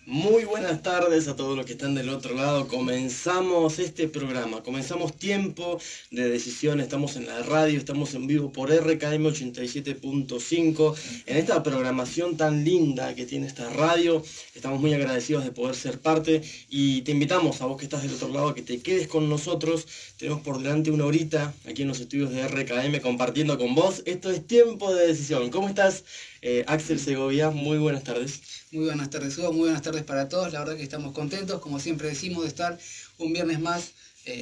Muy buenas tardes a todos los que están del otro lado. Comenzamos este programa, comenzamos Tiempo de Decisión. Estamos en la radio, estamos en vivo por RKM 87.5. En esta programación tan linda que tiene esta radio, estamos muy agradecidos de poder ser parte y te invitamos a vos que estás del otro lado a que te quedes con nosotros. Tenemos por delante una horita aquí en los estudios de RKM compartiendo con vos. Esto es Tiempo de Decisión. ¿Cómo estás? Axel Segovia, muy buenas tardes. Muy buenas tardes, Hugo, muy buenas tardes para todos. La verdad que estamos contentos, como siempre decimos, de estar un viernes más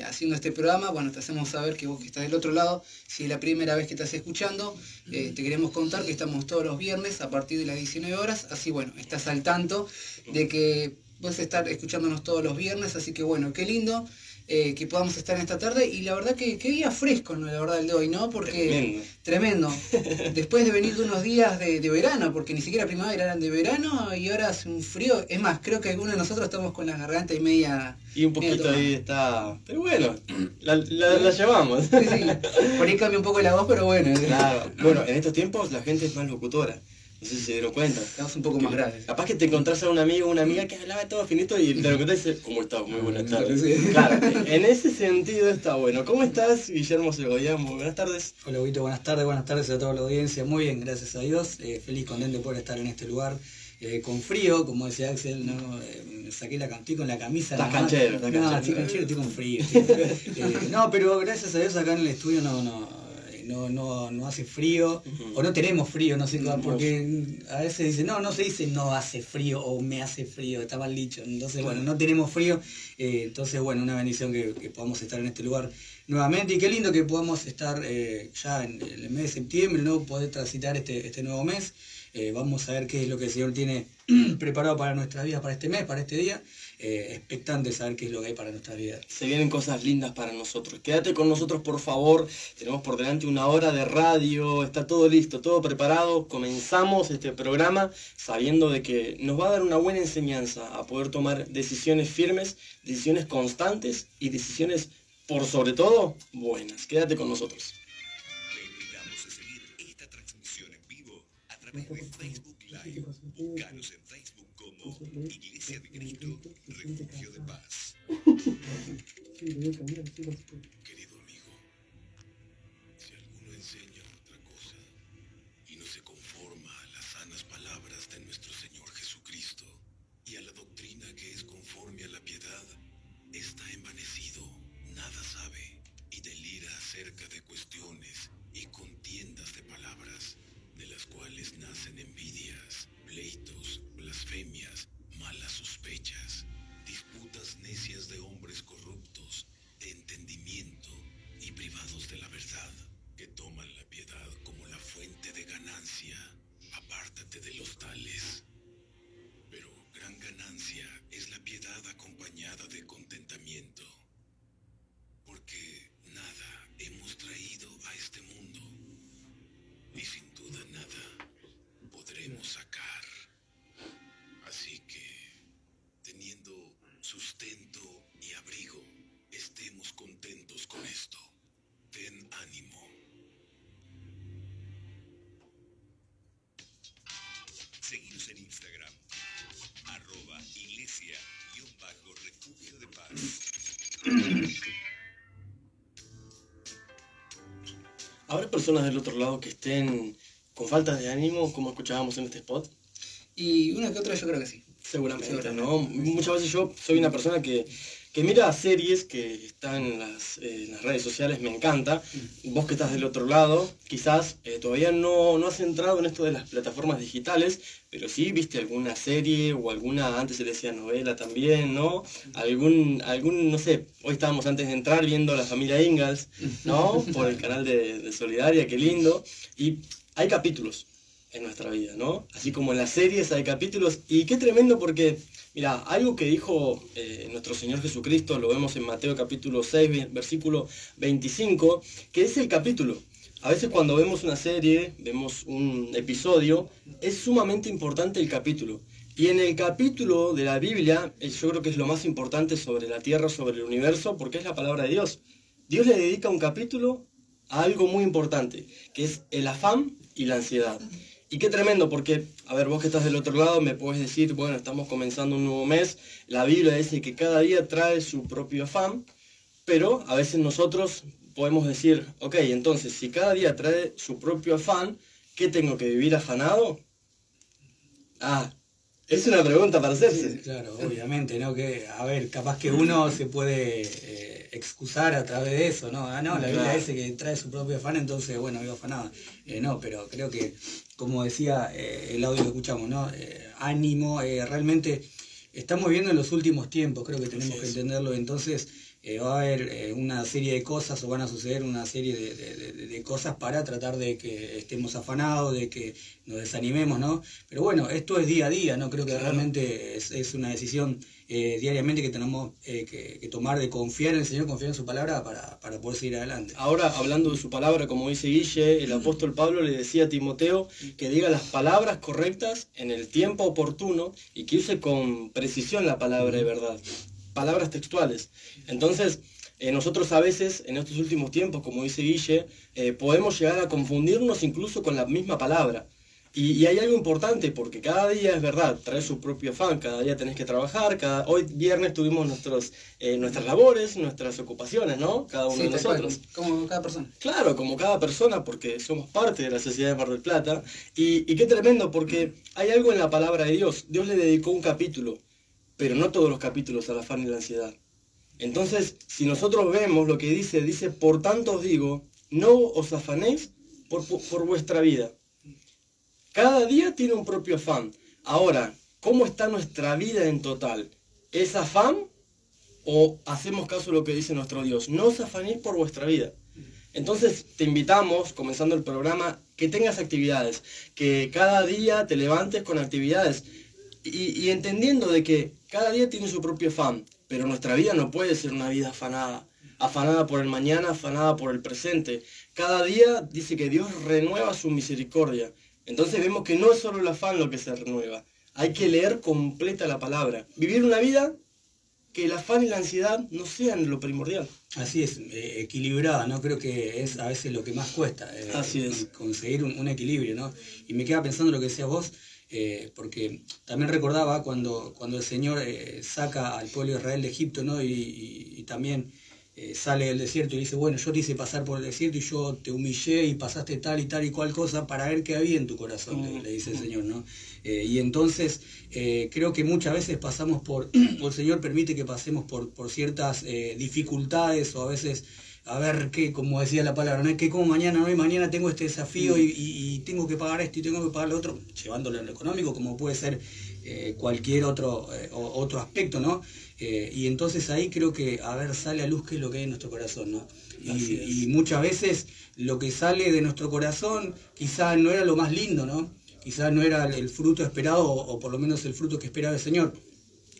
haciendo este programa. Bueno, te hacemos saber que vos que estás del otro lado, si es la primera vez que estás escuchando, te queremos contar que estamos todos los viernes a partir de las 19 horas. Así, bueno, estás al tanto de que puedes estar escuchándonos todos los viernes. Así que, bueno, qué lindo que podamos estar en esta tarde. Y la verdad que qué día fresco, ¿no? La verdad, el de hoy, ¿no? Porque tremendo. Después de venir de unos días de verano, porque ni siquiera primavera, eran de verano y ahora hace un frío. Es más, creo que algunos de nosotros estamos con la garganta y media... Y un poquito ahí está... Pero bueno, la llevamos. Sí, sí. Por ahí cambia un poco la voz, pero bueno. Claro. Bueno, en estos tiempos la gente es más locutora. No sé si se dieron cuenta. Estamos un poco más grandes. Capaz que te encontrás a un amigo o una amiga que hablaba todo finito y de repente dice, ¿cómo estás? Muy buenas tardes. Sí. Claro, en ese sentido está bueno. ¿Cómo estás, Guillermo Segovia? Muy buenas tardes. Hola, Huguito, buenas tardes a toda la audiencia. Muy bien, gracias a Dios. Feliz, contento por estar en este lugar. Con frío, como decía Axel, ¿no? Me saqué estoy con la camisa. Estás canchero, estoy canchero, estoy con frío. No, pero gracias a Dios acá en el estudio no hace frío, o no tenemos frío, no sé, porque a veces dicen, no se dice no hace frío o me hace frío, está mal dicho. Entonces, bueno, no tenemos frío, entonces, bueno, una bendición que podamos estar en este lugar nuevamente, y qué lindo que podamos estar ya en el mes de septiembre, ¿no? Poder transitar este nuevo mes. Vamos a ver qué es lo que el Señor tiene preparado para nuestras vidas, para este mes, para este día. Expectante de saber qué es lo que hay para nuestra vida. Se vienen cosas lindas para nosotros. Quédate con nosotros, por favor. Tenemos por delante una hora de radio. Está todo listo, todo preparado. Comenzamos este programa sabiendo de que nos va a dar una buena enseñanza a poder tomar decisiones firmes, decisiones constantes y decisiones, por sobre todo, buenas. Quédate con nosotros. De Facebook Live. Búscanos en Facebook como Iglesia de Cristo, Refugio de Paz. Querido amigo, si alguno enseña otra cosa y no se conforma a las sanas palabras de nuestro Señor Jesucristo y a la doctrina que es conforme a la piedad, está envanecido, nada sabe y delira acerca de cuestiones y contiendas de palabras, de las cuales nacen envidias, pleitos, blasfemias, malas sospechas, disputas necias de hombres corruptos, de entendimiento y privados de la verdad, que toman la piedad como la fuente de ganancia. Apártate de los tales. Pero gran ganancia es la piedad acompañada de contentamiento, porque nada hemos traído a este mundo, y sin duda nada podremos sacar. Así que, teniendo sustento y abrigo, estemos contentos con esto. Ten ánimo. Seguinos en Instagram, @iglesia_refugio de paz. ¿Habrá personas del otro lado que estén con falta de ánimo, como escuchábamos en este spot? Y una que otra yo creo que sí. Seguramente, ¿no? Muchas veces yo soy una persona que mira series que están en las redes sociales, me encanta. Vos que estás del otro lado, quizás todavía no has entrado en esto de las plataformas digitales, pero sí viste alguna serie o alguna, antes se le decía novela también, ¿no? Algún, no sé, hoy estábamos antes de entrar viendo La Familia Ingalls, ¿no? Por el canal de Solidaria, qué lindo. Y hay capítulos en nuestra vida, ¿no? Así como en las series hay capítulos, y qué tremendo porque, mira, algo que dijo nuestro Señor Jesucristo, lo vemos en Mateo capítulo 6, versículo 25, que es el capítulo. A veces cuando vemos una serie, vemos un episodio, es sumamente importante el capítulo. Y en el capítulo de la Biblia, yo creo que es lo más importante sobre la tierra, sobre el universo, porque es la palabra de Dios. Dios le dedica un capítulo a algo muy importante, que es el afán y la ansiedad. Y qué tremendo, porque, a ver, vos que estás del otro lado me puedes decir, bueno, estamos comenzando un nuevo mes, la Biblia dice que cada día trae su propio afán, pero a veces nosotros podemos decir, ok, entonces, si cada día trae su propio afán, ¿qué tengo que vivir afanado? Ah, es una pregunta para hacerse. Sí, claro, obviamente, ¿no? Que, a ver, capaz que uno se puede excusar a través de eso, ¿no? Ah, no, la Biblia dice que trae su propio afán, entonces, bueno, vivo afanado. No, pero creo que, como decía el audio que escuchamos, ¿no? Ánimo, realmente estamos viviendo en los últimos tiempos, creo que tenemos que entenderlo, entonces va a haber una serie de cosas o van a suceder una serie de cosas para tratar de que estemos afanados, de que nos desanimemos, ¿no? Pero bueno, esto es día a día, ¿no? Creo que realmente es una decisión diariamente que tenemos que tomar de confiar en el Señor, confiar en su palabra para poder seguir adelante. Ahora, hablando de su palabra, como dice Guille, el apóstol Pablo le decía a Timoteo que diga las palabras correctas en el tiempo oportuno y que use con precisión la palabra de verdad. Palabras textuales. Entonces, nosotros a veces, en estos últimos tiempos, como dice Guille, podemos llegar a confundirnos incluso con la misma palabra. Y hay algo importante, porque cada día es verdad, trae su propio afán, cada día tenés que trabajar, hoy viernes tuvimos nuestras labores, nuestras ocupaciones, ¿no? Cada uno de nosotros. Como cada persona. Claro, como cada persona, porque somos parte de la sociedad de Mar del Plata. Y qué tremendo, porque hay algo en la palabra de Dios. Dios le dedicó un capítulo, pero no todos los capítulos al afán y la ansiedad. Entonces, si nosotros vemos lo que dice, por tanto os digo, no os afanéis por vuestra vida. Cada día tiene un propio afán. Ahora, ¿cómo está nuestra vida en total? ¿Es afán o hacemos caso a lo que dice nuestro Dios? No os afanéis por vuestra vida. Entonces te invitamos, comenzando el programa, que tengas actividades, que cada día te levantes con actividades y entendiendo de que cada día tiene su propio afán, pero nuestra vida no puede ser una vida afanada. Afanada por el mañana, afanada por el presente. Cada día dice que Dios renueva su misericordia. Entonces vemos que no es solo el afán lo que se renueva. Hay que leer completa la palabra. Vivir una vida que el afán y la ansiedad no sean lo primordial. Así es, equilibrada, ¿no? Creo que es a veces lo que más cuesta. Así es. Conseguir un equilibrio, ¿no? Y me queda pensando lo que decías vos, porque también recordaba cuando el Señor saca al pueblo de Israel de Egipto, ¿no? Y también sale del desierto y dice, bueno, yo te hice pasar por el desierto y yo te humillé y pasaste tal y cual cosa para ver qué había en tu corazón, le dice el Señor, ¿no? Y entonces creo que muchas veces pasamos o el Señor permite que pasemos por ciertas dificultades o a veces, a ver qué, como decía la palabra, no es que como mañana, no, y mañana tengo este desafío y tengo que pagar esto y tengo que pagar lo otro, llevándolo en lo económico, como puede ser cualquier otro aspecto, ¿no? Y entonces ahí creo que, a ver, sale a luz qué es lo que hay en nuestro corazón, ¿no? Y muchas veces lo que sale de nuestro corazón quizás no era lo más lindo, ¿no? Quizás no era el fruto esperado o por lo menos el fruto que esperaba el Señor.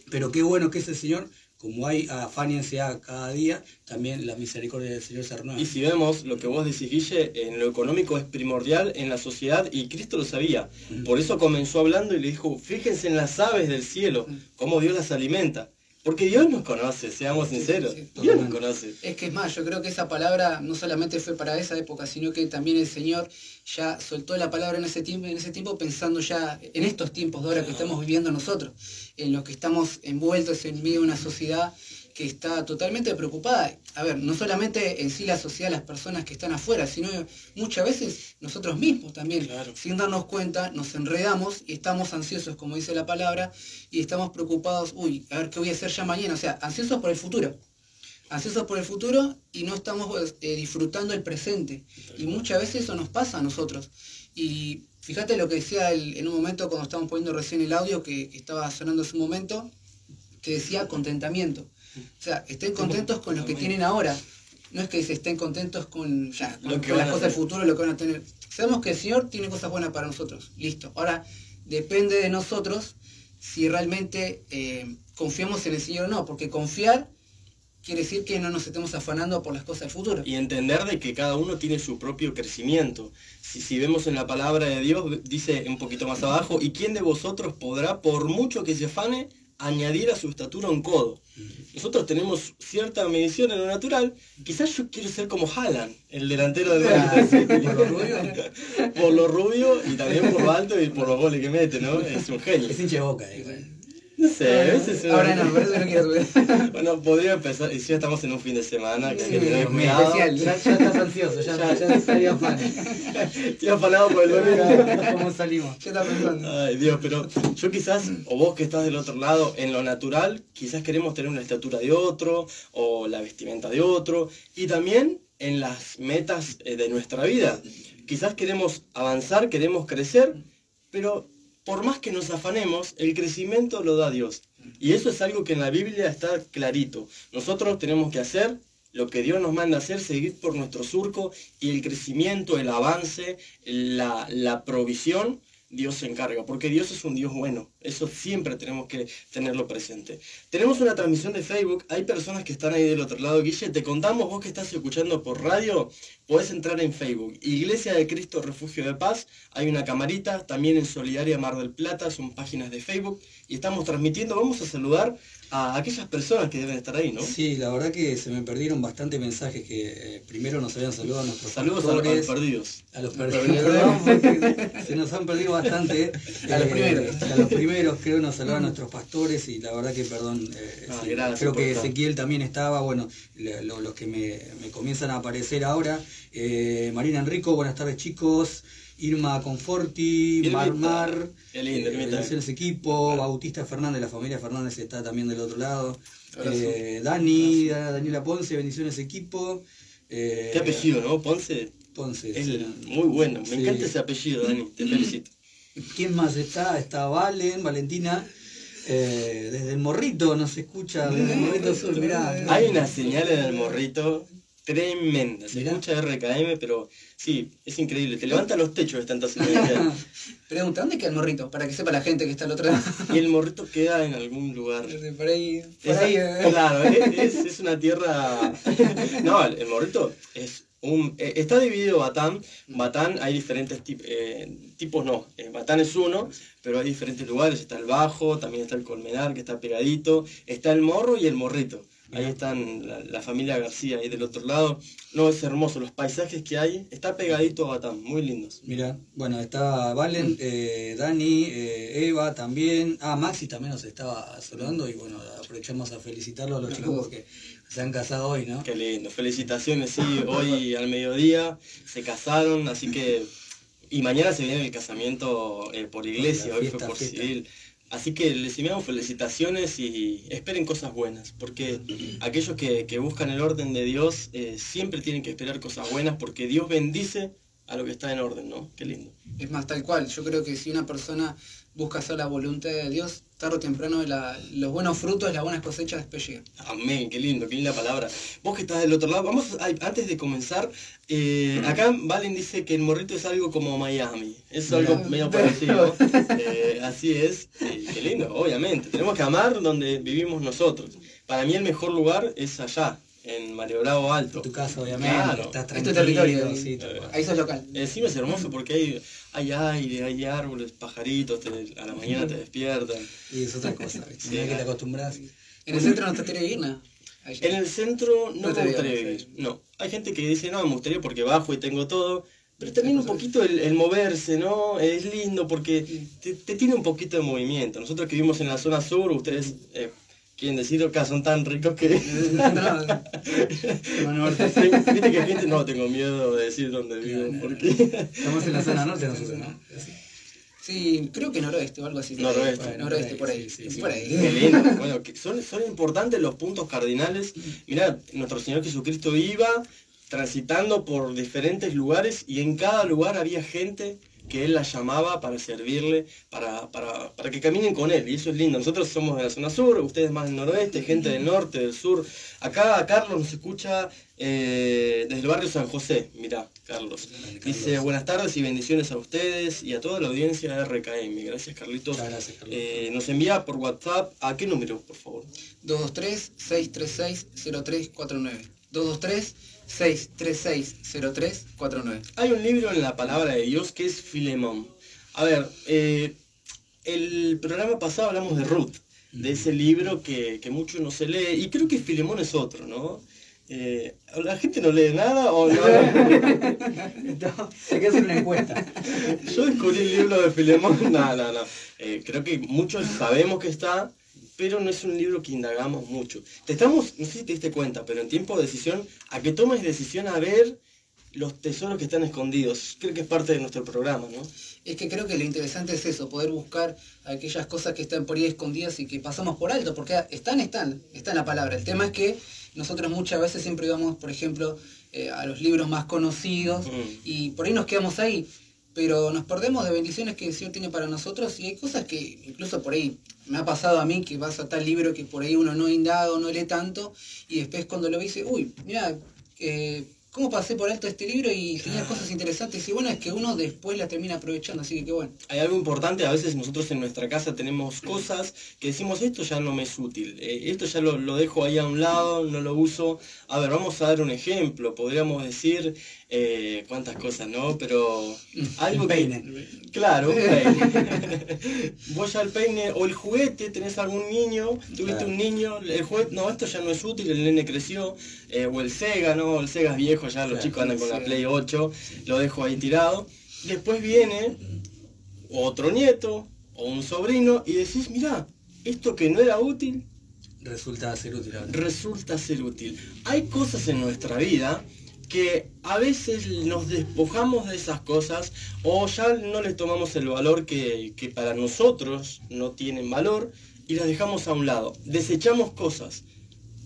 Pero qué bueno que es el Señor, como hay afán y ansiedad cada día, también la misericordia del Señor se renueva. Y si vemos lo que vos decís, Guille, en lo económico es primordial en la sociedad y Cristo lo sabía. Por eso comenzó hablando y le dijo, fíjense en las aves del cielo, cómo Dios las alimenta. Porque Dios nos conoce, seamos sinceros. Dios nos conoce. Es que es más, yo creo que esa palabra no solamente fue para esa época, sino que también el Señor ya soltó la palabra en ese tiempo pensando ya en estos tiempos de ahora que estamos viviendo nosotros, en los que estamos envueltos en medio de una sociedad que está totalmente preocupada. A ver, no solamente en sí la sociedad, las personas que están afuera, sino muchas veces nosotros mismos también. Claro. Sin darnos cuenta, nos enredamos y estamos ansiosos, como dice la palabra, y estamos preocupados, a ver qué voy a hacer ya mañana. O sea, ansiosos por el futuro. Ansiosos por el futuro y no estamos disfrutando el presente. Y muchas veces eso nos pasa a nosotros. Y fíjate lo que decía en un momento cuando estábamos poniendo recién el audio que estaba sonando en su momento, que decía contentamiento. O sea, estén contentos con lo que tienen ahora. No es que se estén contentos con las cosas del futuro, lo que van a tener. Sabemos que el Señor tiene cosas buenas para nosotros. Listo. Ahora, depende de nosotros si realmente confiamos en el Señor o no. Porque confiar quiere decir que no nos estemos afanando por las cosas del futuro. Y entender de que cada uno tiene su propio crecimiento. Si vemos en la palabra de Dios, dice un poquito más abajo, ¿y quién de vosotros podrá, por mucho que se afane, añadir a su estatura un codo. Nosotros tenemos cierta medición en lo natural. Quizás yo quiero ser como Haaland, el delantero del Real. ¿Por lo rubio? Por lo rubio y también por lo alto y por los goles que mete, ¿no? Es un genio. Es hincha de Boca, No sé, a veces Ahora no, por eso no quiero subir. Bueno, podría empezar, y si ya estamos en un fin de semana, que hay que Sí, tener muy cuidado. especial. Ya estás ansioso, ya estaría afán. Estoy afanado por el domingo. ¿Cómo salimos? ¿Qué estás pensando? Ay, Dios, pero yo quizás, o vos que estás del otro lado, en lo natural, quizás queremos tener una estatura de otro, o la vestimenta de otro, y también en las metas de nuestra vida. Quizás queremos avanzar, queremos crecer, pero por más que nos afanemos, el crecimiento lo da Dios. Y eso es algo que en la Biblia está clarito. Nosotros tenemos que hacer lo que Dios nos manda hacer, seguir por nuestro surco, y el crecimiento, el avance, la provisión, Dios se encarga, porque Dios es un Dios bueno. Eso siempre tenemos que tenerlo presente. Tenemos una transmisión de Facebook, hay personas que están ahí del otro lado. Guille, te contamos, vos que estás escuchando por radio, podés entrar en Facebook. Iglesia de Cristo Refugio de Paz, hay una camarita, también en Solidaria Mar del Plata, son páginas de Facebook, y estamos transmitiendo. Vamos a saludar a aquellas personas que deben estar ahí, ¿no? Sí, la verdad que se me perdieron bastantes mensajes que primero nos habían saludado a nuestros Saludos a pastores, los perdidos. a los perdidos, perdón, porque se nos han perdido bastante. A los primeros. A los primeros, creo, nos saludaron a nuestros pastores y la verdad que, perdón, sí, gracias creo por que estar. Ezequiel también estaba, bueno, los que me comienzan a aparecer ahora. Marina Enrico, buenas tardes chicos. Irma Conforti, Irmita. Marmar, Qué lindo, Irmita. bendiciones equipo, Bautista Fernández, la familia Fernández está también del otro lado. Abrazo. Daniela Ponce, bendiciones equipo. Qué apellido, ¿no? Ponce. Ponce. Es sí. muy bueno. Me Sí. encanta ese apellido, Dani. Te felicito. ¿Quién más está? Está Valentina. Desde el Morrito nos escucha, desde el Morrito Sur, mirá. Hay una señal en el morrito tremenda. Se Mirá. escucha RKM, pero sí, es increíble. Te levanta los techos de tanta señal. Pregunta, ¿dónde queda el morrito? Para que sepa la gente que está al otro lado. Y el morrito queda en algún lugar. Por ahí. Por ahí. Claro, es una tierra. No, el morrito es está dividido Batán. Batán hay diferentes tipos, no. Batán es uno, pero hay diferentes lugares. Está el Bajo, también está el Colmenar, que está pegadito. Está el Morro y el Morrito. Ahí están la familia García, ahí del otro lado. No, es hermoso, los paisajes que hay. Está pegadito a Batán, muy lindos. Mira, bueno, está Valen, Dani, Eva también. Maxi también nos estaba saludando y bueno, aprovechamos a felicitarlo a los chicos porque se han casado hoy, ¿no? Qué lindo, felicitaciones, sí, hoy al mediodía se casaron, así que... Y mañana se viene el casamiento por iglesia, hoy fue por civil. Así que les enviamos felicitaciones y esperen cosas buenas, porque aquellos que buscan el orden de Dios siempre tienen que esperar cosas buenas, porque Dios bendice a lo que está en orden, ¿no? Qué lindo. Es más, tal cual. Yo creo que si una persona busca hacer la voluntad de Dios, tarde o temprano los buenos frutos, las buenas cosechas después llegan. Amén, qué lindo, qué linda palabra. Vos que estás del otro lado, antes de comenzar, acá Valen dice que el morrito es algo como Miami, es algo medio parecido, así es, qué lindo, obviamente, tenemos que amar donde vivimos nosotros. Para mí el mejor lugar es allá, en Mario Bravo Alto. Tu casa, obviamente, Claro. estás Es tu tranquilo. territorio. Sí, tal cual. Ahí sos local. Encima es hermoso porque hay aire, hay árboles, pajaritos, a la mañana te despiertan. Y es otra cosa, ¿viste? Sí. Mirá que te acostumbras. En el centro no te gustaría ir, ¿no? Ahí En el centro no No te me gustaría veo, vivir, sí. no. Hay gente que dice, no, me gustaría porque bajo y tengo todo, pero también un poquito el moverse, ¿no? Es lindo porque te tiene un poquito de movimiento. Nosotros que vivimos en la zona sur, ustedes quieren decir acá son tan ricos que... Zona norte. Viste que hay gente, no, tengo miedo de decir dónde vivo, porque... Estamos en la zona norte nosotros, ¿no? Sí, creo que noroeste o algo así. Noroeste. Bueno, noroeste, por ahí. Sí, sí, Por sí. Qué ahí. lindo. Bueno, que son importantes los puntos cardinales. Mirá, nuestro Señor Jesucristo iba transitando por diferentes lugares y en cada lugar había gente que Él la llamaba para servirle, para que caminen con Él. Y eso es lindo. Nosotros somos de la zona sur, ustedes más del noroeste, gente del norte, del sur. Acá Carlos nos escucha desde el barrio San José. Mirá, Carlos. Dice, buenas tardes y bendiciones a ustedes y a toda la audiencia de RKM. Gracias, Carlitos. Muchas gracias, Carlitos. Nos envía por WhatsApp. ¿A qué número, por favor? 223-636-0349. 223-636-0349. Hay un libro en la palabra de Dios que es Filemón. A ver, el programa pasado hablamos de Ruth. de ese libro que mucho no se lee, y creo que Filemón es otro, ¿no? ¿La gente no lee nada o no? Hay que hacer una encuesta. Yo descubrí el libro de Filemón, no. Creo que muchos sabemos que está, pero no es un libro que indagamos mucho. No sé si te diste cuenta, pero en tiempo de decisión, a que tomes decisión a ver los tesoros que están escondidos. Creo que es parte de nuestro programa, ¿no? Es que creo que lo interesante es eso, poder buscar aquellas cosas que están por ahí escondidas y que pasamos por alto, porque está en la palabra. El tema es que nosotros muchas veces siempre vamos, por ejemplo, a los libros más conocidos y por ahí nos quedamos ahí, pero nos perdemos de bendiciones que el Señor tiene para nosotros, y hay cosas que incluso por ahí me ha pasado a mí, que vas a tal libro que por ahí uno no indaga o no lee tanto, y después cuando lo ve dice, uy, mira, ¿cómo pasé por alto este libro y tenía cosas interesantes? Y bueno, es que uno después las termina aprovechando, así que qué bueno. Hay algo importante, a veces nosotros en nuestra casa tenemos cosas que decimos, esto ya no me es útil, esto ya lo dejo ahí a un lado, no lo uso. A ver, vamos a dar un ejemplo, podríamos decir cuántas cosas, ¿no? Pero algo un peine. Claro, un peine. Vos ya el peine o el juguete, tenés algún niño, tuviste un niño, el juguete, no, esto ya no es útil, el nene creció, o el Sega, ¿no? El Sega es viejo, ya los chicos andan con la Play 8, lo dejo ahí tirado. Después viene otro nieto o un sobrino y decís, mirá, esto que no era útil, resulta ser útil ahora. Resulta ser útil. Hay cosas en nuestra vida que a veces nos despojamos de esas cosas o ya no les tomamos el valor que para nosotros no tienen valor y las dejamos a un lado. Desechamos cosas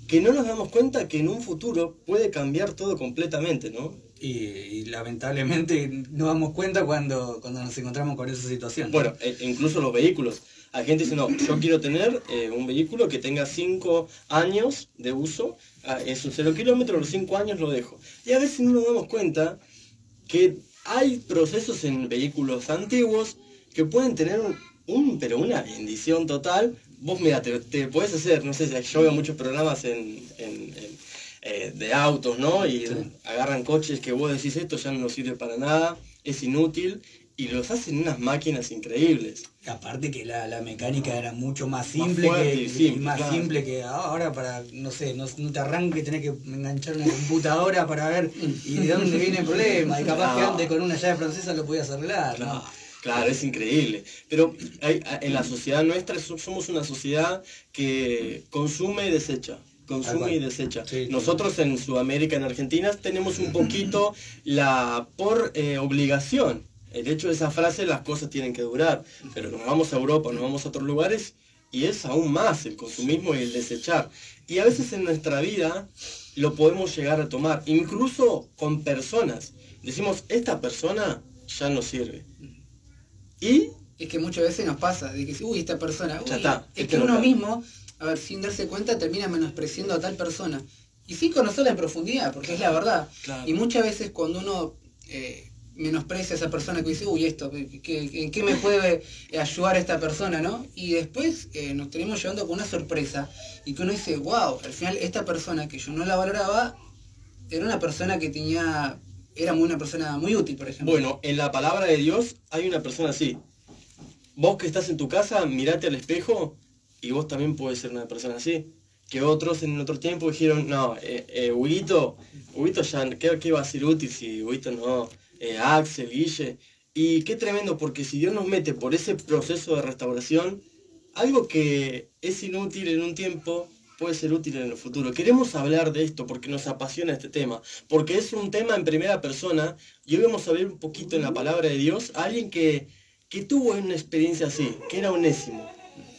que no nos damos cuenta que en un futuro puede cambiar todo completamente, ¿no? Y lamentablemente nos damos cuenta cuando nos encontramos con esa situación. Bueno, incluso los vehículos. Hay gente dice, no, yo quiero tener un vehículo que tenga 5 años de uso, es un 0 kilómetros, los 5 años lo dejo. Y a veces no nos damos cuenta que hay procesos en vehículos antiguos que pueden tener pero una bendición total. Vos mira, te podés hacer, no sé, yo veo muchos programas de autos, ¿no? Y agarran coches que vos decís, esto ya no sirve para nada, es inútil, y los hacen unas máquinas increíbles. Aparte que la mecánica era mucho más simple, simple que ahora, para, no sé, no te arranque, tenés que enganchar una computadora para ver y de dónde viene el problema, y capaz que antes con una llave francesa lo podías arreglar, ¿no? Claro, es increíble. Pero en la sociedad nuestra somos una sociedad que consume y desecha. Consume y desecha. Sí, nosotros en Sudamérica, en Argentina, tenemos un poquito por obligación. El hecho de esa frase, las cosas tienen que durar. Pero nos vamos a Europa, nos vamos a otros lugares y es aún más el consumismo y el desechar. Y a veces en nuestra vida lo podemos llegar a tomar, incluso con personas. Decimos, esta persona ya no sirve. Y es que muchas veces nos pasa, de que uy, esta persona, ya está, es que uno mismo, a ver, sin darse cuenta, termina menospreciando a tal persona. Y sin conocerla en profundidad, porque es la verdad. Claro. Y muchas veces cuando uno menosprecia a esa persona que dice, uy, esto, ¿en qué me puede ayudar esta persona, no? Y después nos tenemos llevando con una sorpresa, y que uno dice, wow, al final esta persona que yo no la valoraba, era una persona que era una persona muy útil, por ejemplo. Bueno, en la palabra de Dios hay una persona así. Vos que estás en tu casa, mirate al espejo y vos también podés ser una persona así. Que otros en otro tiempo dijeron, no, Huguito ya, ¿qué va a ser útil si Huguito no? Axel, Guille. Y qué tremendo, porque si Dios nos mete por ese proceso de restauración, algo que es inútil en un tiempo puede ser útil en el futuro. Queremos hablar de esto porque nos apasiona este tema, porque es un tema en primera persona, y hoy vamos a ver un poquito en la palabra de Dios a alguien que tuvo una experiencia así, que era Onésimo.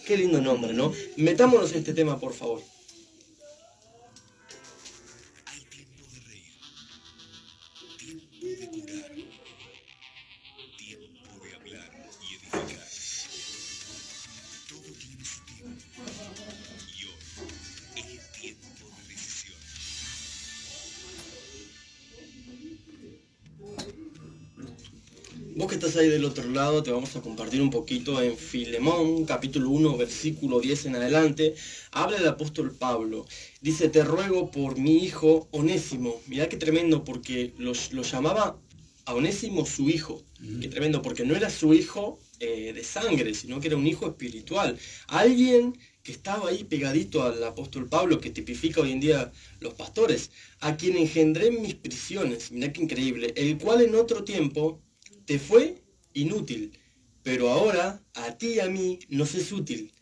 Qué lindo nombre, ¿no? Metámonos en este tema, por favor. Hay tiempo de reír, tiempo de curar, tiempo de hablar y edificar. Todo tiene su tiempo. Y hoy es el tiempo de decisión. Vos que estás ahí del otro lado, te vamos a compartir un poquito en Filemón, capítulo 1, versículo 10 en adelante. Habla el apóstol Pablo. Dice, te ruego por mi hijo Onésimo. Mirá qué tremendo, porque lo llamaba a Onésimo su hijo. Qué tremendo, porque no era su hijo de sangre, sino que era un hijo espiritual. Alguien que estaba ahí pegadito al apóstol Pablo, que tipifica hoy en día los pastores, a quien engendré en mis prisiones, mirá qué increíble, el cual en otro tiempo te fue inútil, pero ahora a ti y a mí nos es útil.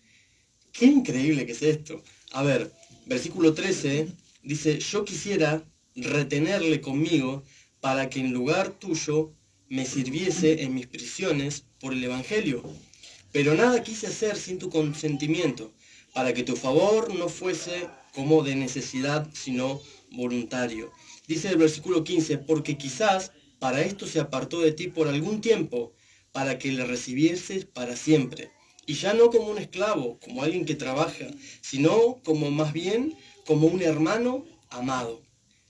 Qué increíble que es esto. A ver, versículo 13 dice, yo quisiera retenerle conmigo para que en lugar tuyo me sirviese en mis prisiones por el Evangelio. Pero nada quise hacer sin tu consentimiento, para que tu favor no fuese como de necesidad, sino voluntario. Dice el versículo 15, porque quizás para esto se apartó de ti por algún tiempo, para que le recibieses para siempre. Y ya no como un esclavo, como alguien que trabaja, sino como más bien como un hermano amado.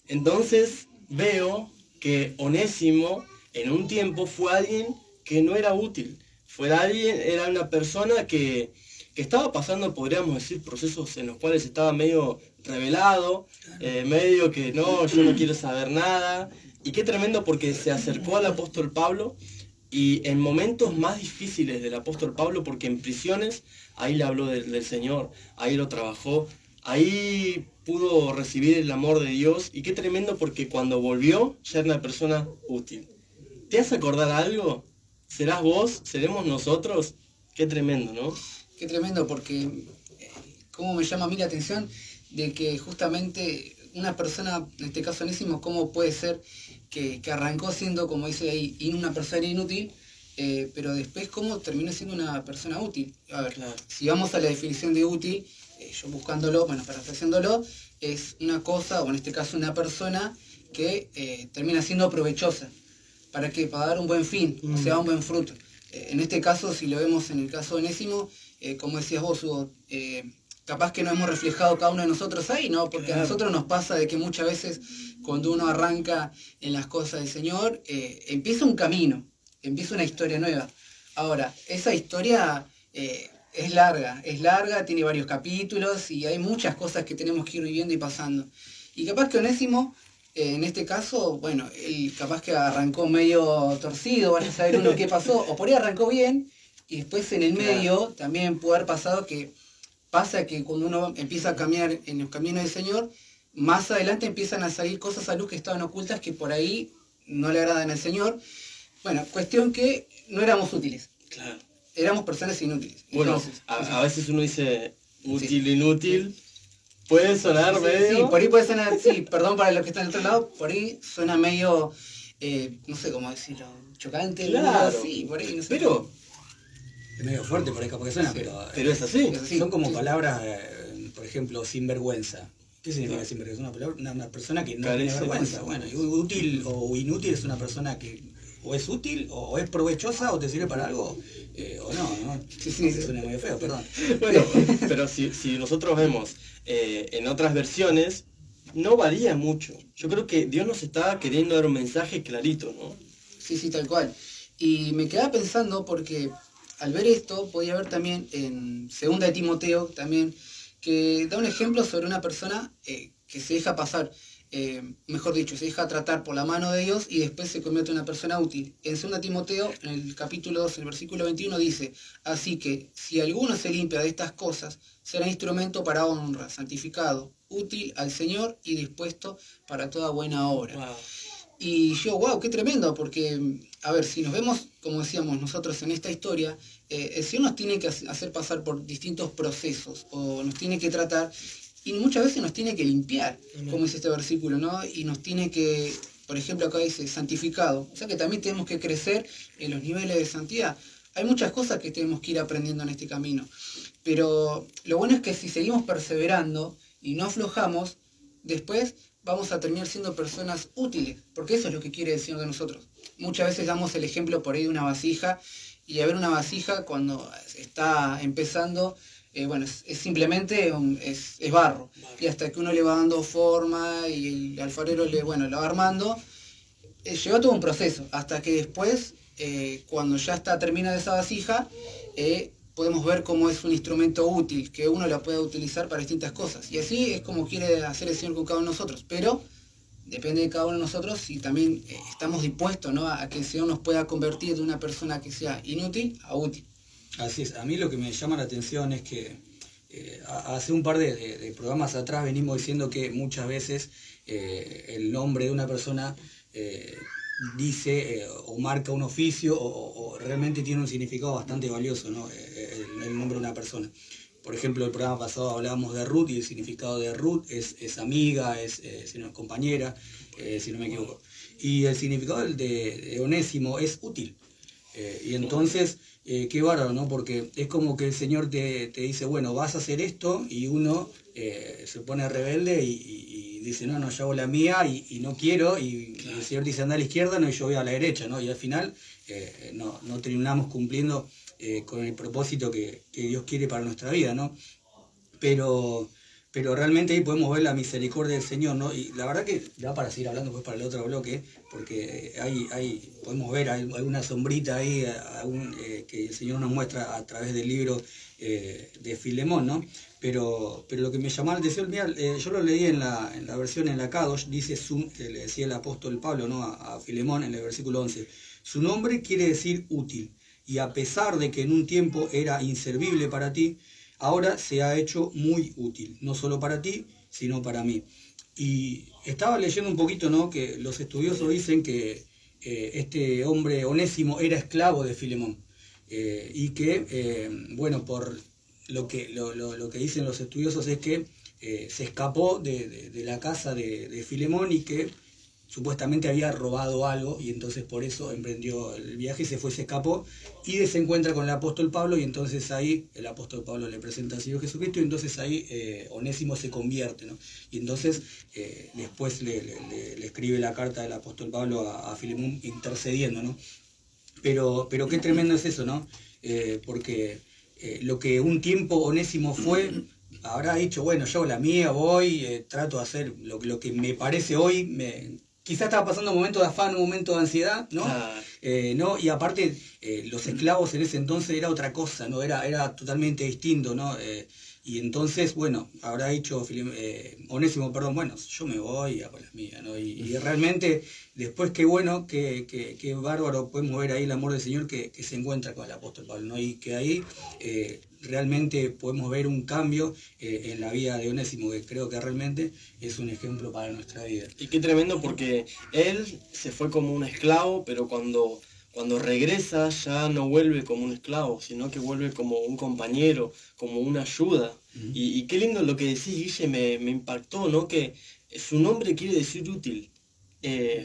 Entonces veo que Onésimo en un tiempo fue alguien que no era útil. Era una persona que estaba pasando, podríamos decir, procesos en los cuales estaba medio rebelado, medio que no, yo no quiero saber nada. Y qué tremendo porque se acercó al apóstol Pablo y en momentos más difíciles del apóstol Pablo, porque en prisiones, ahí le habló del Señor, ahí lo trabajó, ahí pudo recibir el amor de Dios. Y qué tremendo porque cuando volvió ya era una persona útil. ¿Te hace acordar algo? ¿Serás vos? ¿Seremos nosotros? Qué tremendo, ¿no? Qué tremendo porque, cómo me llama a mí la atención de que justamente una persona, en este caso Onésimo, cómo puede ser que arrancó siendo, como dice ahí, una persona inútil, pero después cómo terminó siendo una persona útil. A ver, Claro. si vamos a la definición de útil, yo buscándolo, bueno, parafraseándolo, es una cosa, o en este caso una persona, que termina siendo provechosa. ¿Para qué? Para dar un buen fin, o sea, un buen fruto. En este caso, si lo vemos en el caso de Onésimo, como decías vos, Hugo, capaz que no hemos reflejado cada uno de nosotros ahí, ¿no? Porque Claro. a nosotros nos pasa de que muchas veces cuando uno arranca en las cosas del Señor, empieza un camino, empieza una historia nueva. Ahora, esa historia es larga, tiene varios capítulos y hay muchas cosas que tenemos que ir viviendo y pasando. Y capaz que Onésimo, en este caso, bueno, él capaz que arrancó medio torcido, van a saber uno qué pasó, o por ahí arrancó bien, y después en el medio también puede haber pasado que pasa que cuando uno empieza a caminar en los caminos del Señor, más adelante empiezan a salir cosas a luz que estaban ocultas que por ahí no le agradan al Señor. Bueno, cuestión que no éramos útiles, Claro. éramos personas inútiles. Bueno, Entonces, a veces uno dice útil, inútil. Puede sonar sí, medio... sí, por ahí puede sonar, sí, perdón para los que están al otro lado, por ahí suena medio, no sé cómo decirlo, chocante, Claro. sí, por ahí, no sé. Pero Es medio fuerte por ahí capaz que suena, Sí, pero es así. Es así. son como Sí. palabras, por ejemplo, sinvergüenza. ¿Qué significa sinvergüenza? Una persona que no Carece tiene vergüenza. de Bueno, y útil o inútil es una persona que o es útil o es provechosa o te sirve para algo o no, ¿no? Sí, sí, Eso suena medio feo, perdón. Bueno, pero si nosotros vemos en otras versiones, no varía mucho. Yo creo que Dios nos está queriendo dar un mensaje clarito, ¿no? Sí, sí, tal cual. Y me quedaba pensando porque al ver esto, podía ver también en 2 de Timoteo, también, que da un ejemplo sobre una persona que se deja pasar, mejor dicho, se deja tratar por la mano de Dios y después se convierte en una persona útil. En 2 Timoteo, en el capítulo 2, el versículo 21, dice, así que si alguno se limpia de estas cosas, será instrumento para honra, santificado, útil al Señor y dispuesto para toda buena obra. Wow. Y yo, wow, qué tremendo, porque, a ver, si nos vemos, como decíamos nosotros en esta historia, el Señor nos tiene que hacer pasar por distintos procesos, o nos tiene que tratar, y muchas veces nos tiene que limpiar, como dice este versículo, ¿no? Y nos tiene que, por ejemplo, acá dice santificado, o sea que también tenemos que crecer en los niveles de santidad. Hay muchas cosas que tenemos que ir aprendiendo en este camino, pero lo bueno es que si seguimos perseverando y no aflojamos, después vamos a terminar siendo personas útiles, porque eso es lo que quiere el Señor de nosotros. Muchas veces damos el ejemplo por ahí de una vasija, y a ver una vasija cuando está empezando, bueno, es simplemente es barro, y hasta que uno le va dando forma y el alfarero lo va armando, lleva todo un proceso, hasta que después, cuando ya está terminada esa vasija, podemos ver cómo es un instrumento útil, que uno la puede utilizar para distintas cosas. Y así es como quiere hacer el Señor con cada uno de nosotros. Pero depende de cada uno de nosotros si también estamos dispuestos, ¿no?, a que el Señor nos pueda convertir de una persona que sea inútil a útil. Así es, a mí lo que me llama la atención es que hace un par de programas atrás venimos diciendo que muchas veces el nombre de una persona dice o marca un oficio o realmente tiene un significado bastante valioso, ¿no? El nombre de una persona. Por ejemplo, el programa pasado hablábamos de Ruth y el significado de Ruth es amiga, es compañera, si no me equivoco. Y el significado de Onésimo es útil. Y entonces, qué bárbaro, ¿no? Porque es como que el Señor te dice, bueno, vas a hacer esto, y uno se pone rebelde y dice, no, yo hago la mía y no quiero, y el Señor dice, anda a la izquierda, no, y yo voy a la derecha, ¿no? Y al final no terminamos cumpliendo con el propósito que Dios quiere para nuestra vida, ¿no? Pero realmente ahí podemos ver la misericordia del Señor, ¿no? Y la verdad que da para seguir hablando pues para el otro bloque, porque podemos ver alguna sombrita ahí que el Señor nos muestra a través del libro de Filemón, ¿no? Pero lo que me llamó la atención, mira, yo lo leí en la versión en la Kadosh, dice, le decía el apóstol Pablo, ¿no? a Filemón en el versículo 11, su nombre quiere decir útil, y a pesar de que en un tiempo era inservible para ti, ahora se ha hecho muy útil, no solo para ti, sino para mí. Y estaba leyendo un poquito, ¿no? Que los estudiosos dicen que este hombre Onésimo era esclavo de Filemón. Y que, bueno, por lo que dicen los estudiosos es que se escapó de la casa de Filemón y que supuestamente había robado algo, y entonces por eso emprendió el viaje, se escapó, y se encuentra con el apóstol Pablo, y entonces ahí el apóstol Pablo le presenta al Señor Jesucristo, y entonces ahí Onésimo se convierte, ¿no? Y entonces después le escribe la carta del apóstol Pablo a Filemón intercediendo, ¿no? Pero qué tremendo es eso, ¿no? Porque lo que un tiempo Onésimo fue, habrá dicho, bueno, yo la mía voy, trato de hacer lo que me parece hoy, quizás estaba pasando un momento de afán, un momento de ansiedad, ¿no? ¿No? Y aparte, los esclavos en ese entonces era otra cosa, ¿no? Era totalmente distinto, ¿no? Y entonces, bueno, habrá dicho Onésimo, perdón, bueno, yo me voy a por las mías, ¿no? Y realmente, después qué bueno, qué bárbaro podemos ver ahí el amor del Señor que se encuentra con el apóstol Pablo, ¿no? Y que ahí realmente podemos ver un cambio en la vida de Onésimo, que creo que realmente es un ejemplo para nuestra vida. Y qué tremendo, porque él se fue como un esclavo, pero cuando regresa ya no vuelve como un esclavo, sino que vuelve como un compañero, como una ayuda. Y qué lindo lo que decís, Guille, me impactó, ¿no? Que su nombre quiere decir útil.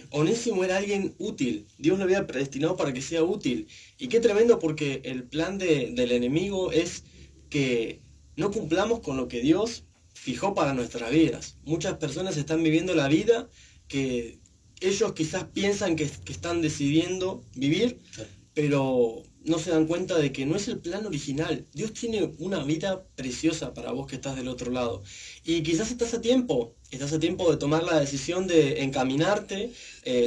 Onésimo era alguien útil, Dios lo había predestinado para que sea útil. Y qué tremendo, porque el plan del enemigo es que no cumplamos con lo que Dios fijó para nuestras vidas. Muchas personas están viviendo la vida que ellos quizás piensan que están decidiendo vivir, pero no se dan cuenta de que no es el plan original. Dios tiene una vida preciosa para vos que estás del otro lado. Y quizás estás a tiempo de tomar la decisión de encaminarte.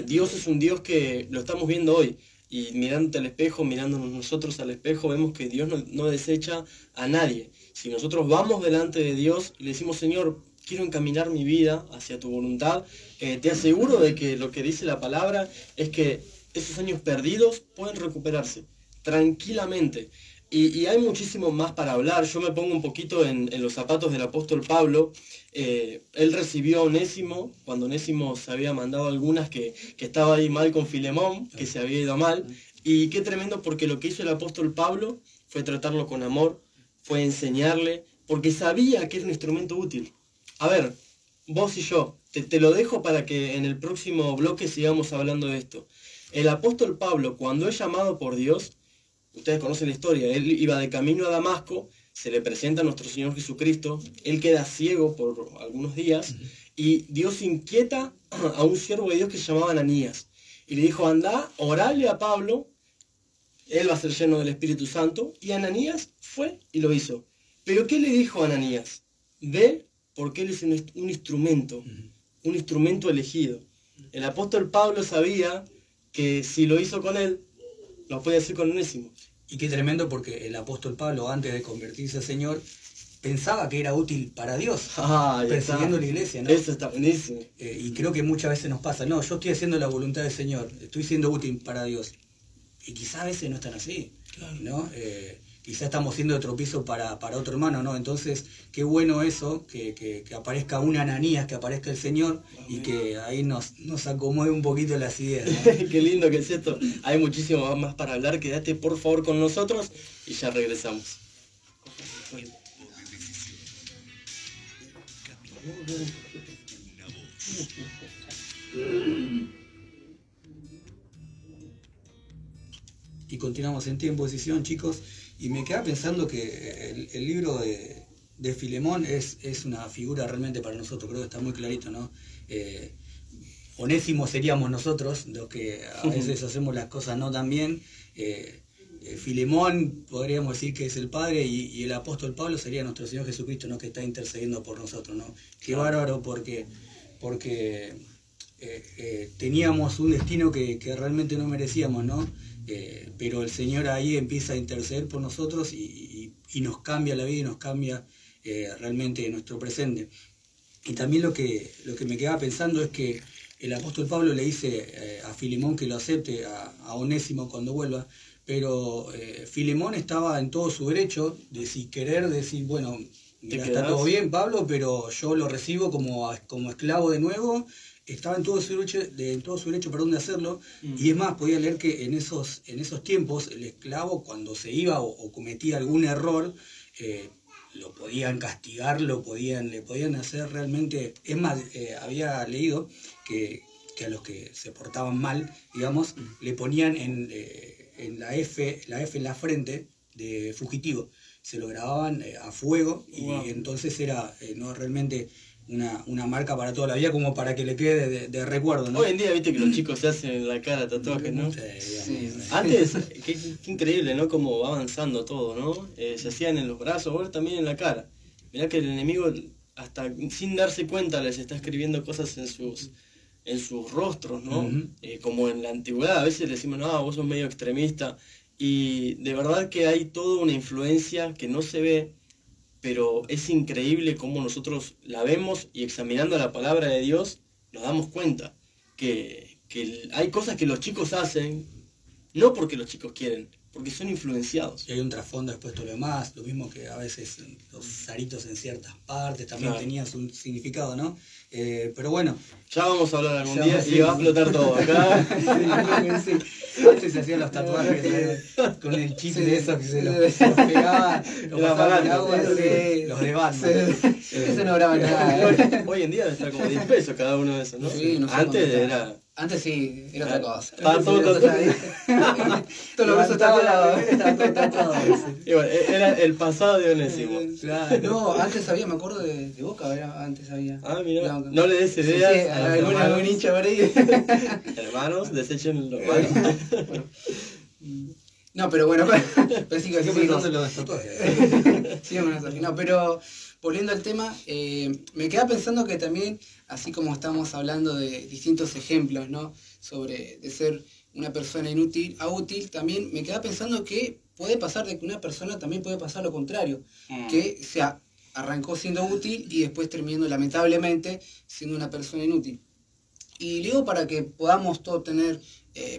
Dios es un Dios que lo estamos viendo hoy. Y mirándote al espejo, mirándonos nosotros al espejo, vemos que Dios no desecha a nadie. Si nosotros vamos delante de Dios y le decimos, Señor, quiero encaminar mi vida hacia tu voluntad, te aseguro de que lo que dice la palabra es que esos años perdidos pueden recuperarse tranquilamente. Y hay muchísimo más para hablar. Yo me pongo un poquito en los zapatos del apóstol Pablo. Él recibió a Onésimo, cuando Onésimo se había mandado algunas que estaba ahí mal con Filemón, que se había ido mal. Y qué tremendo, porque lo que hizo el apóstol Pablo fue tratarlo con amor, fue enseñarle, porque sabía que era un instrumento útil. A ver, vos y yo, te lo dejo para que en el próximo bloque sigamos hablando de esto. El apóstol Pablo, cuando es llamado por Dios, ustedes conocen la historia, él iba de camino a Damasco, se le presenta a nuestro Señor Jesucristo, él queda ciego por algunos días, y Dios inquieta a un siervo de Dios que se llamaba Ananías, y le dijo, anda, orale a Pablo, él va a ser lleno del Espíritu Santo, y Ananías fue y lo hizo. Pero ¿qué le dijo a Ananías? Ve, porque él es un instrumento elegido. El apóstol Pablo sabía que si lo hizo con él, lo puede hacer con Onésimo. Y qué tremendo, porque el apóstol Pablo, antes de convertirse al Señor, pensaba que era útil para Dios, persiguiendo la iglesia, ¿no? Eso está buenísimo. Y creo que muchas veces nos pasa, no, yo estoy haciendo la voluntad del Señor, estoy siendo útil para Dios. Y quizás a veces no están así, claro, ¿no? quizá estamos siendo de tropiezo para otro hermano, ¿no? Entonces, qué bueno eso, que aparezca un Ananías, que aparezca el Señor y que ahí nos acomode un poquito las ideas, ¿no? Qué lindo que es esto. Hay muchísimo más para hablar. Quédate por favor con nosotros y ya regresamos. Y continuamos en Tiempo de Decisión, chicos, y me queda pensando que el libro de Filemón es una figura realmente para nosotros, creo que está muy clarito, ¿no? Onésimo seríamos nosotros, los que a veces hacemos las cosas no tan bien. Filemón podríamos decir que es el padre y el apóstol Pablo sería nuestro Señor Jesucristo, ¿no? Que está intercediendo por nosotros, ¿no? Qué bárbaro porque teníamos un destino que realmente no merecíamos, ¿no? Pero el Señor ahí empieza a interceder por nosotros y nos cambia la vida y nos cambia realmente nuestro presente. Y también lo que me quedaba pensando es que el apóstol Pablo le dice a Filemón que lo acepte a Onésimo cuando vuelva, pero Filemón estaba en todo su derecho de si querer decir, bueno, mira, está todo bien Pablo, pero yo lo recibo como esclavo de nuevo. Estaba en todo su derecho de hacerlo, y es más, podía leer que en esos tiempos el esclavo cuando se iba o cometía algún error, lo podían castigar, le podían hacer realmente, es más, había leído que a los que se portaban mal, digamos, le ponían en la F en la frente de fugitivo, se lo grababan a fuego, y entonces era no realmente una marca para toda la vida, como para que le quede de recuerdo, ¿no? Hoy en día viste que los chicos se hacen en la cara tatuajes, ¿no? Sí. Antes, qué increíble, ¿no? Cómo va avanzando todo, ¿no? Se hacían en los brazos, ahora también en la cara. Mirá que el enemigo, hasta sin darse cuenta, les está escribiendo cosas en sus rostros, ¿no? Como en la antigüedad, a veces le decimos, no, vos sos medio extremista. Y de verdad que hay toda una influencia que no se ve, pero es increíble cómo nosotros la vemos y examinando la palabra de Dios nos damos cuenta que hay cosas que los chicos hacen, no porque los chicos quieren, porque son influenciados. Y hay un trasfondo después todo lo demás, lo mismo que a veces los zaritos en ciertas partes también tenían su significado, ¿no? Pero bueno. Ya vamos a hablar algún día y va a explotar todo acá. Sí. Antes se hacían los tatuajes con el chip de esos que se los pegaba, los pasaban en agua, los de Batman. Eso no graba nada. Hoy en día está como 10 pesos cada uno de esos, ¿no? Sí, no sé antes era... Antes sí, era otra cosa. Estaba todo Todo lo que estaba era el pasado de Onésimo. No, antes había, me acuerdo de Boca, antes había. Ah, mira, no le des ideas a algún hincha por ahí. Hermanos, desechen los malos. No, pero bueno, pero sí que no, pero volviendo al tema, me queda pensando que también, así como estamos hablando de distintos ejemplos, ¿no? Sobre de ser una persona inútil a útil, también me queda pensando que puede pasar de que una persona también puede pasar lo contrario, que arrancó siendo útil y después terminando lamentablemente siendo una persona inútil. Y digo para que podamos todo tener,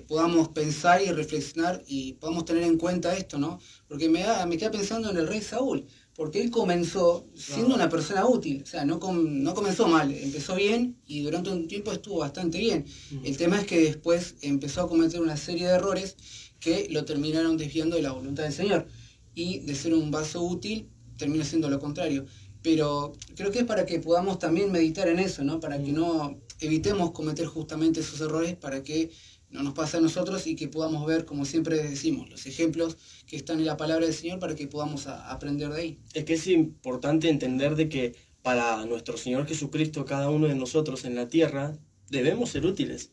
podamos pensar y reflexionar y podamos tener en cuenta esto, ¿no? Porque me queda pensando en el rey Saúl, porque él comenzó siendo una persona útil, o sea, no comenzó mal, empezó bien y durante un tiempo estuvo bastante bien. El tema es que después empezó a cometer una serie de errores que lo terminaron desviando de la voluntad del Señor. Y de ser un vaso útil, termina siendo lo contrario. Pero creo que es para que podamos también meditar en eso, ¿no? Para que no evitemos cometer justamente esos errores, para que no nos pase a nosotros y que podamos ver, como siempre decimos, los ejemplos que están en la palabra del Señor para que podamos aprender de ahí. Es que es importante entender de que para nuestro Señor Jesucristo, cada uno de nosotros en la tierra, debemos ser útiles.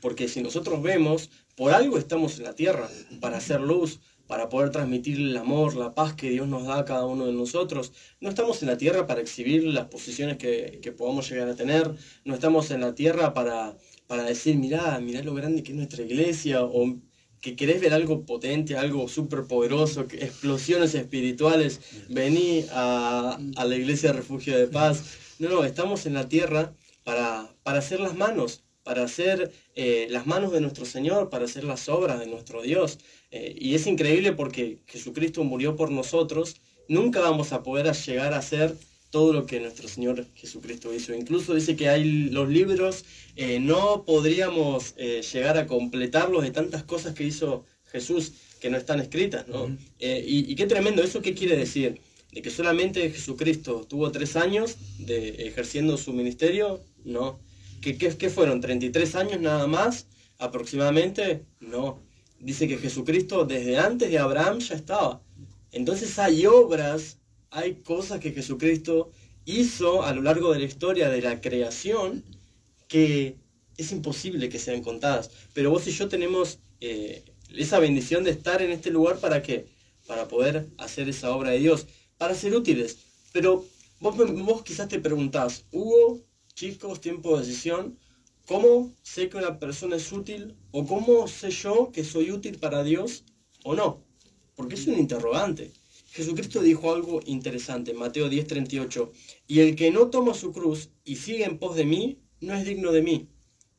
Porque si nosotros vemos, por algo estamos en la tierra, para hacer luz, para poder transmitir el amor, la paz que Dios nos da a cada uno de nosotros. No estamos en la tierra para exhibir las posiciones que podamos llegar a tener, no estamos en la tierra para decir, mirá lo grande que es nuestra iglesia, o que querés ver algo potente, algo súper poderoso, explosiones espirituales, vení a la iglesia de Refugio de Paz. No, estamos en la tierra para hacer las manos, para hacer las manos de nuestro Señor, para hacer las obras de nuestro Dios. Y es increíble porque Jesucristo murió por nosotros. Nunca vamos a poder llegar a hacer todo lo que nuestro Señor Jesucristo hizo. Incluso dice que hay los libros, no podríamos llegar a completarlos de tantas cosas que hizo Jesús que no están escritas, ¿no? Y qué tremendo, ¿eso qué quiere decir? ¿De que solamente Jesucristo tuvo 3 años ejerciendo su ministerio? No. ¿Qué fueron? ¿33 años nada más aproximadamente? No. Dice que Jesucristo desde antes de Abraham ya estaba. Entonces hay obras, hay cosas que Jesucristo hizo a lo largo de la historia de la creación que es imposible que sean contadas. Pero vos y yo tenemos esa bendición de estar en este lugar, ¿para qué? Para poder hacer esa obra de Dios, para ser útiles. Pero vos quizás te preguntás, Hugo, chicos, tiempo de decisión, ¿cómo sé que una persona es útil? ¿O cómo sé yo que soy útil para Dios o no? Porque es un interrogante. Jesucristo dijo algo interesante, Mateo 10:38, y el que no toma su cruz y sigue en pos de mí, no es digno de mí.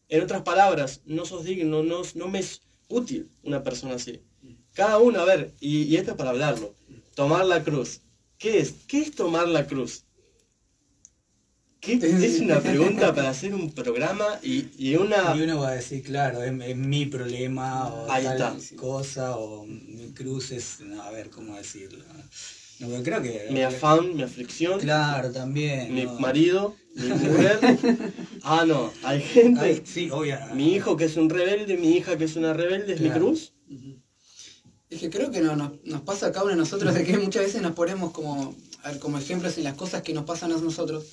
En otras palabras, no sos digno, no me es útil una persona así. Cada uno, a ver, y esto es para hablarlo, tomar la cruz. ¿Qué es? ¿Qué es tomar la cruz? Es una pregunta para hacer un programa y una... Y uno va a decir, claro, es mi problema, o Ahí tal está. cosa, o mi cruz es, no, a ver, ¿cómo decirlo? No, pero creo que... Mi afán, mi aflicción, Claro, también. mi ¿no? marido, mi mujer. Ah, no, hay gente... Ay, sí, obvio. Mi hijo que es un rebelde, mi hija que es una rebelde, es mi Claro. cruz. Es que creo que nos pasa a cada uno de nosotros de que muchas veces nos ponemos como ejemplos en las cosas que nos pasan a nosotros.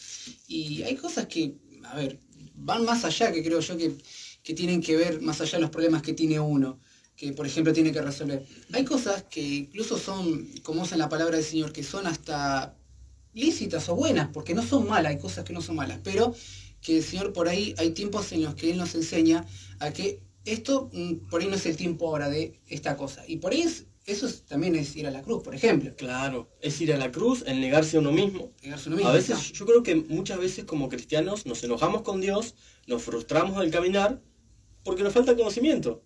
Y hay cosas que, a ver, van más allá, que creo yo que tienen que ver más allá de los problemas que tiene uno, que por ejemplo tiene que resolver. Hay cosas que incluso son, como usa la palabra del Señor, que son hasta lícitas o buenas, porque no son malas, hay cosas que no son malas, pero que el Señor por ahí, hay tiempos en los que Él nos enseña a que esto por ahí no es el tiempo ahora de esta cosa. Y por ahí también es ir a la cruz, por ejemplo. Claro, es ir a la cruz, el negarse a uno mismo. Negarse a uno mismo, A veces, ¿no? yo creo que muchas veces como cristianos nos enojamos con Dios, nos frustramos al caminar, porque nos falta conocimiento.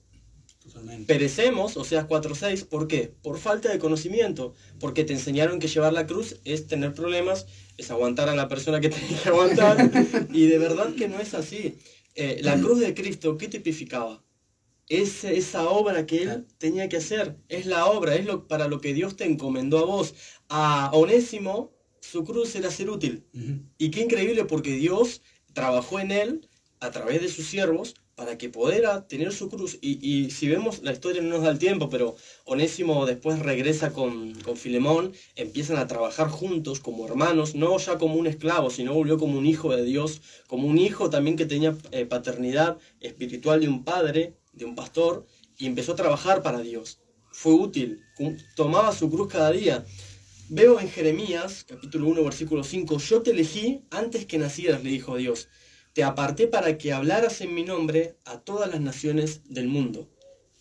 Totalmente. Perecemos, Oseas 4:6, ¿por qué? Por falta de conocimiento, porque te enseñaron que llevar la cruz es tener problemas, es aguantar a la persona que tenés que aguantar, y de verdad que no es así. La cruz de Cristo, ¿qué tipificaba? Es esa obra que Él tenía que hacer, es la obra, para lo que Dios te encomendó a vos. A Onésimo, su cruz era ser útil. Y qué increíble, porque Dios trabajó en él a través de sus siervos para que pudiera tener su cruz. Y si vemos la historia, no nos da el tiempo, pero Onésimo después regresa con Filemón, empiezan a trabajar juntos como hermanos, no ya como un esclavo, sino volvió como un hijo de Dios, como un hijo también que tenía paternidad espiritual de un padre, de un pastor, y empezó a trabajar para Dios. Fue útil, tomaba su cruz cada día. Veo en Jeremías, capítulo 1, versículo 5, yo te elegí antes que nacieras, le dijo Dios. Te aparté para que hablaras en mi nombre a todas las naciones del mundo.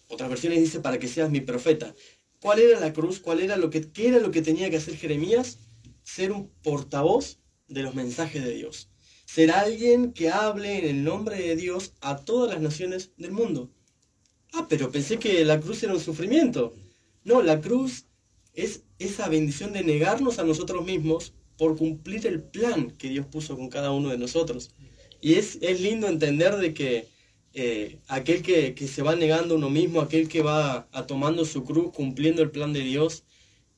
Otras versiones dice para que seas mi profeta. ¿Cuál era la cruz? ¿Qué era lo que tenía que hacer Jeremías? Ser un portavoz de los mensajes de Dios. Ser alguien que hable en el nombre de Dios a todas las naciones del mundo. Ah, pero pensé que la cruz era un sufrimiento. No, la cruz es esa bendición de negarnos a nosotros mismos por cumplir el plan que Dios puso con cada uno de nosotros. Y es lindo entender de que aquel que se va negando a uno mismo, aquel que va tomando su cruz, cumpliendo el plan de Dios,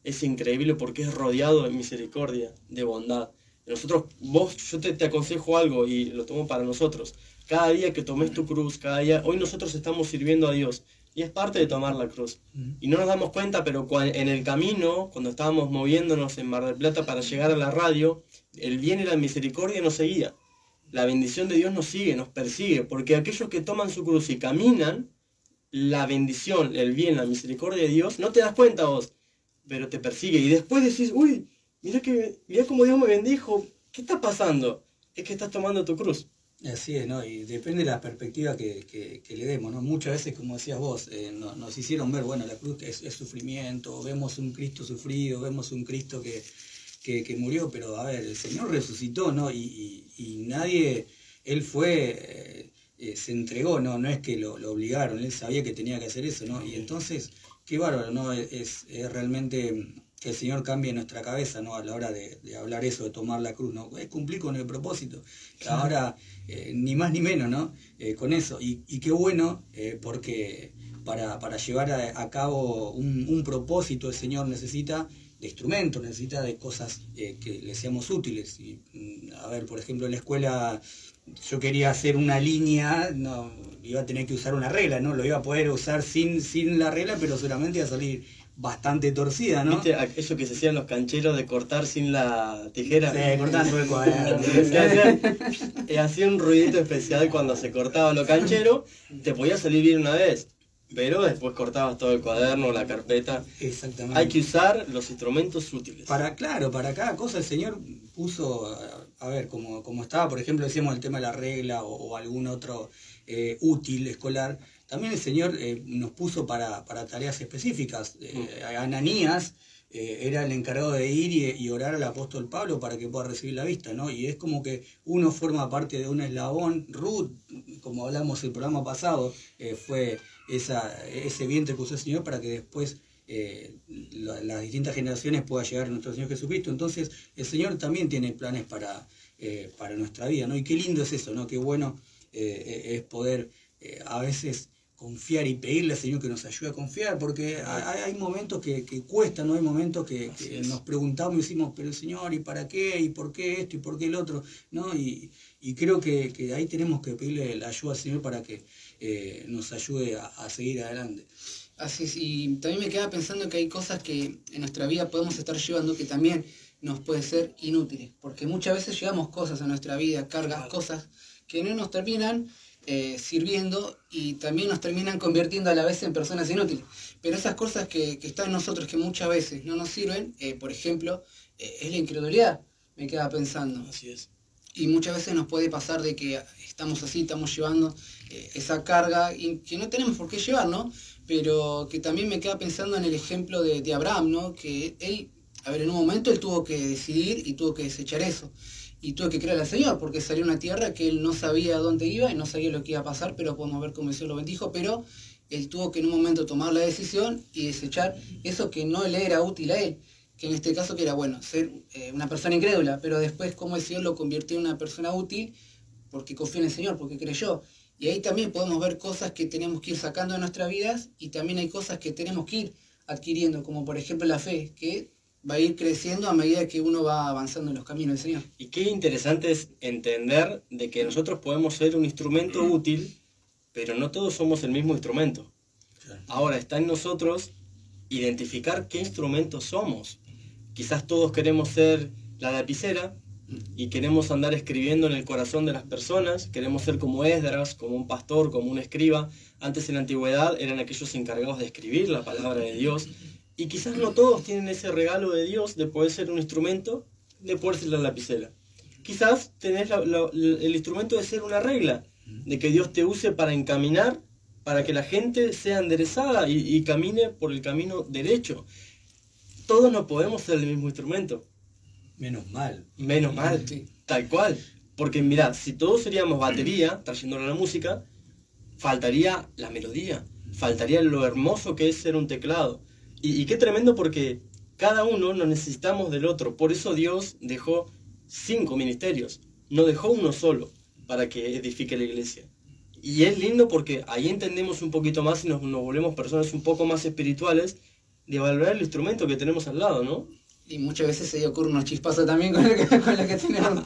es increíble porque es rodeado de misericordia, de bondad. Yo te aconsejo algo y lo tomo para nosotros. Cada día que tomes tu cruz, hoy nosotros estamos sirviendo a Dios. Y es parte de tomar la cruz. Y no nos damos cuenta, pero en el camino, cuando estábamos moviéndonos en Mar del Plata para llegar a la radio, el bien y la misericordia nos seguía. La bendición de Dios nos sigue, nos persigue, porque aquellos que toman su cruz y caminan, la bendición, el bien, la misericordia de Dios, no te das cuenta vos, pero te persigue. Y después decís, uy, mirá cómo Dios me bendijo, ¿qué está pasando? Es que estás tomando tu cruz. Así es, ¿no? Y depende de la perspectiva que le demos, ¿no? Muchas veces, como decías vos, nos hicieron ver, bueno, la cruz es sufrimiento, vemos un Cristo sufrido, vemos un Cristo que murió, pero a ver, el Señor resucitó, ¿no? Y nadie, Él fue se entregó, no es que lo obligaron, él sabía que tenía que hacer eso, ¿no? Y entonces, qué bárbaro, ¿no? Es realmente que el Señor cambie nuestra cabeza, ¿no? A la hora de hablar eso, de tomar la cruz, ¿no? Es cumplir con el propósito. Claro. Ahora, ni más ni menos, ¿no? Con eso. Y qué bueno, porque para llevar a cabo un propósito el Señor necesita de instrumentos, necesita de cosas que le seamos útiles. Y, a ver, por ejemplo, en la escuela yo quería hacer una línea, no iba a tener que usar una regla, ¿no? Lo iba a poder usar sin la regla, pero solamente iba a salir bastante torcida, ¿no? ¿Viste eso que se hacían los cancheros de cortar sin la tijera? Sí, cortando el cuaderno. Hacía un ruidito especial cuando se cortaba lo canchero, te podía salir bien una vez, pero después cortabas todo el cuaderno, la carpeta. Exactamente. Hay que usar los instrumentos útiles. Para cada cosa el Señor puso, a ver, como estaba, por ejemplo, decíamos el tema de la regla o algún otro útil escolar. También el Señor nos puso para tareas específicas. Ananías era el encargado de ir y orar al apóstol Pablo para que pueda recibir la vista, ¿no? Y es como que uno forma parte de un eslabón. Ruth, como hablamos el programa pasado, fue ese vientre que usó el Señor para que después las distintas generaciones puedan llegar a nuestro Señor Jesucristo. Entonces el Señor también tiene planes para nuestra vida, ¿no? Y qué lindo es eso, ¿no? Qué bueno es poder a veces confiar y pedirle al Señor que nos ayude a confiar, porque hay momentos que cuestan, ¿no? Hay momentos que nos preguntamos y decimos, pero Señor, ¿y para qué? ¿Y por qué esto? ¿Y por qué el otro? ¿No? Y creo que ahí tenemos que pedirle la ayuda al Señor para que nos ayude a seguir adelante. Así es, y también me quedaba pensando que hay cosas que en nuestra vida podemos estar llevando que también nos pueden ser inútiles, porque muchas veces llevamos cosas a nuestra vida, cargas, cosas que no nos terminan sirviendo y también nos terminan convirtiendo a la vez en personas inútiles. Pero esas cosas que están en nosotros que muchas veces no nos sirven, por ejemplo, es la incredulidad, me quedaba pensando. Así es. Y muchas veces nos puede pasar de que estamos así, estamos llevando esa carga y que no tenemos por qué llevar, ¿no? Pero que también me queda pensando en el ejemplo de Abraham, ¿no? Que él, a ver, en un momento él tuvo que decidir y tuvo que desechar eso. Y tuvo que creer al Señor, porque salió a una tierra que él no sabía dónde iba y no sabía lo que iba a pasar, pero podemos ver cómo el Señor lo bendijo, pero él tuvo que en un momento tomar la decisión y desechar eso que no le era útil a él, que en este caso que era, bueno, ser una persona incrédula, pero después cómo el Señor lo convirtió en una persona útil, porque confió en el Señor, porque creyó. Y ahí también podemos ver cosas que tenemos que ir sacando de nuestras vidas y también hay cosas que tenemos que ir adquiriendo, como por ejemplo la fe, que va a ir creciendo a medida que uno va avanzando en los caminos del Señor. Y qué interesante es entender de que nosotros podemos ser un instrumento útil, pero no todos somos el mismo instrumento. Ahora está en nosotros identificar qué instrumentos somos. Quizás todos queremos ser la lapicera y queremos andar escribiendo en el corazón de las personas, queremos ser como Esdras, como un pastor, como un escriba. Antes en la antigüedad eran aquellos encargados de escribir la palabra de Dios. Y quizás no todos tienen ese regalo de Dios de poder ser un instrumento, de poder ser la lapicera. Quizás tenés el instrumento de ser una regla, de que Dios te use para encaminar, para que la gente sea enderezada y camine por el camino derecho. Todos no podemos ser el mismo instrumento. Menos mal. Menos mal, Sí. Tal cual. Porque mirad, si todos seríamos batería, trayéndole la música, faltaría la melodía, faltaría lo hermoso que es ser un teclado. Y qué tremendo porque cada uno nos necesitamos del otro. Por eso Dios dejó 5 ministerios. No dejó uno solo para que edifique la iglesia. Y es lindo porque ahí entendemos un poquito más y nos volvemos personas un poco más espirituales de valorar el instrumento que tenemos al lado, ¿no? Y muchas veces se ocurre unos chispazos también con lo que tenemos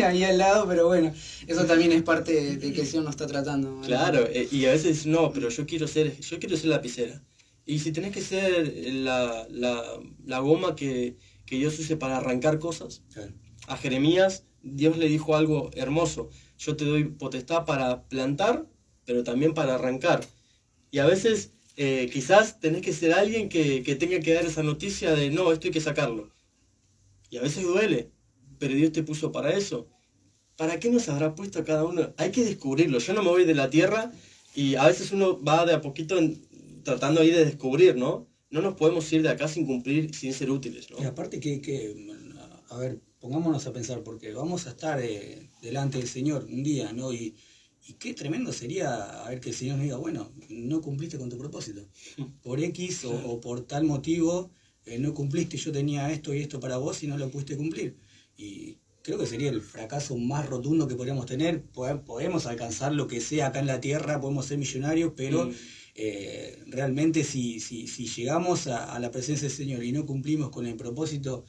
ahí al lado, pero bueno, eso también es parte de que el Señor nos está tratando, ¿vale? Claro, y a veces no, pero yo quiero ser lapicera. Y si tenés que ser la goma que Dios use para arrancar cosas, Claro. a Jeremías Dios le dijo algo hermoso: yo te doy potestad para plantar, pero también para arrancar. Y a veces quizás tenés que ser alguien que tenga que dar esa noticia de no, esto hay que sacarlo. Y a veces duele, pero Dios te puso para eso. ¿Para qué nos habrá puesto a cada uno? Hay que descubrirlo. Yo no me voy de la tierra y a veces uno va de a poquito tratando ahí de descubrir, ¿no? No nos podemos ir de acá sin cumplir, sin ser útiles, ¿no? Y aparte a ver, pongámonos a pensar, porque vamos a estar delante del Señor un día, ¿no? Y Y qué tremendo sería a ver que el Señor nos diga, bueno, no cumpliste con tu propósito. Por X o por tal motivo no cumpliste, yo tenía esto y esto para vos y no lo pudiste cumplir. Y creo que sería el fracaso más rotundo que podríamos tener. Podemos alcanzar lo que sea acá en la tierra, podemos ser millonarios, pero realmente si llegamos a la presencia del Señor y no cumplimos con el propósito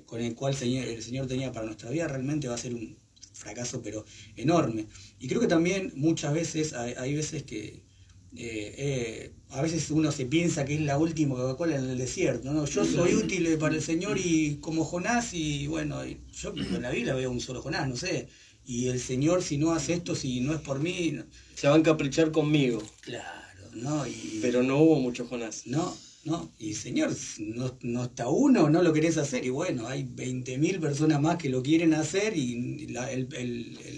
con el cual el Señor tenía para nuestra vida, realmente va a ser un fracaso pero enorme. Y creo que también muchas veces hay veces que a veces uno se piensa que es la última Coca-Cola en el desierto, ¿no? Yo soy útil para el Señor y como Jonás, y bueno, yo en la Biblia veo un solo Jonás, no sé, y el Señor si no hace esto, si no es por mí, no. Se van a encaprichar conmigo. Claro, ¿no? Pero no hubo mucho Jonás. No, y Señor, no está uno, no lo querés hacer, y bueno, hay 20.000 personas más que lo quieren hacer y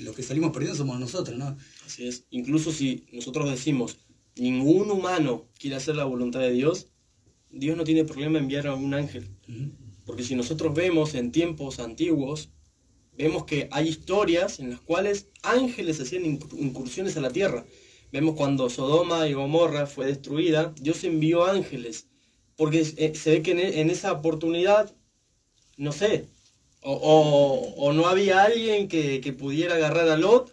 los que salimos perdiendo somos nosotros, ¿no? Así es. Incluso si nosotros decimos, ningún humano quiere hacer la voluntad de Dios, Dios no tiene problema en enviar a un ángel. Porque si nosotros vemos en tiempos antiguos, vemos que hay historias en las cuales ángeles hacían incursiones a la tierra. Vemos cuando Sodoma y Gomorra fue destruida, Dios envió ángeles. Porque se ve que en esa oportunidad, no sé, o no había alguien que pudiera agarrar a Lot.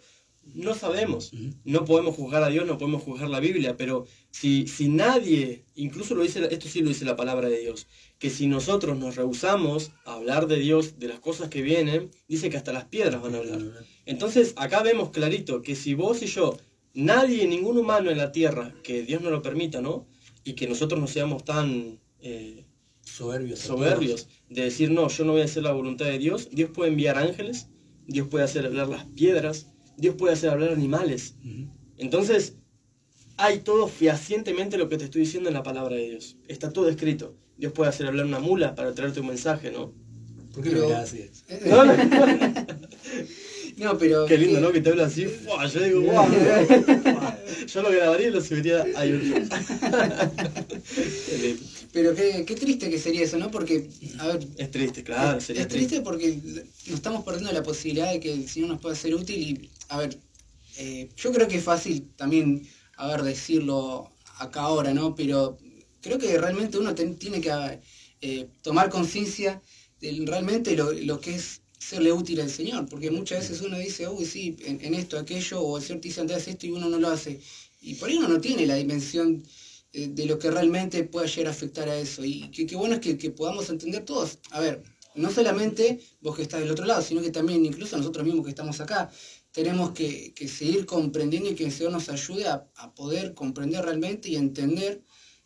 No sabemos, no podemos juzgar a Dios, no podemos juzgar la Biblia, pero si nadie, incluso esto sí lo dice la palabra de Dios, que si nosotros nos rehusamos a hablar de Dios, de las cosas que vienen, dice que hasta las piedras van a hablar. Entonces acá vemos clarito que si vos y yo, nadie, ningún humano en la tierra, que Dios no lo permita, ¿no? Y que nosotros no seamos tan soberbios de decir, no, yo no voy a hacer la voluntad de Dios, Dios puede enviar ángeles, Dios puede hacer hablar las piedras, Dios puede hacer hablar animales. Entonces, hay todo fehacientemente lo que te estoy diciendo en la palabra de Dios. Está todo escrito. Dios puede hacer hablar una mula para traerte un mensaje, ¿no? ¿Por qué no me así? No, pero... Qué lindo, ¿no? Que te habla así. ¡Fua! Yo digo, ¡guau! Yo lo grabaría y lo subiría a YouTube. Pero qué triste que sería eso, ¿no? Porque, a ver... Es triste, claro, sería es triste porque nos estamos perdiendo la posibilidad de que el Señor nos pueda ser útil y, a ver, yo creo que es fácil también, a ver, decirlo acá ahora, ¿no? Pero creo que realmente uno tiene que tomar conciencia de realmente lo que es serle útil al Señor, porque muchas veces uno dice, uy, sí, en esto, aquello, o el Señor te dice, andás esto y uno no lo hace. Y por ahí uno no tiene la dimensión de lo que realmente pueda llegar a afectar a eso. Y qué bueno es que podamos entender todos. A ver, no solamente vos que estás del otro lado, sino que también incluso nosotros mismos que estamos acá, tenemos que seguir comprendiendo y que el Señor nos ayude a poder comprender realmente y entender,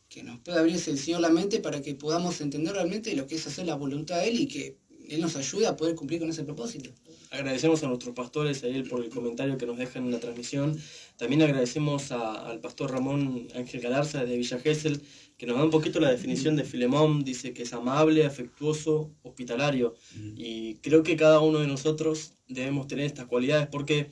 que nos pueda abrirse el Señor la mente para que podamos entender realmente lo que es hacer la voluntad de Él y que Él nos ayude a poder cumplir con ese propósito. Agradecemos a nuestros pastores, a él por el comentario que nos dejan en la transmisión. También agradecemos al pastor Ramón Ángel Galarza de Villa Gesell, que nos da un poquito la definición de Filemón. Dice que es amable, afectuoso, hospitalario. Y creo que cada uno de nosotros debemos tener estas cualidades, porque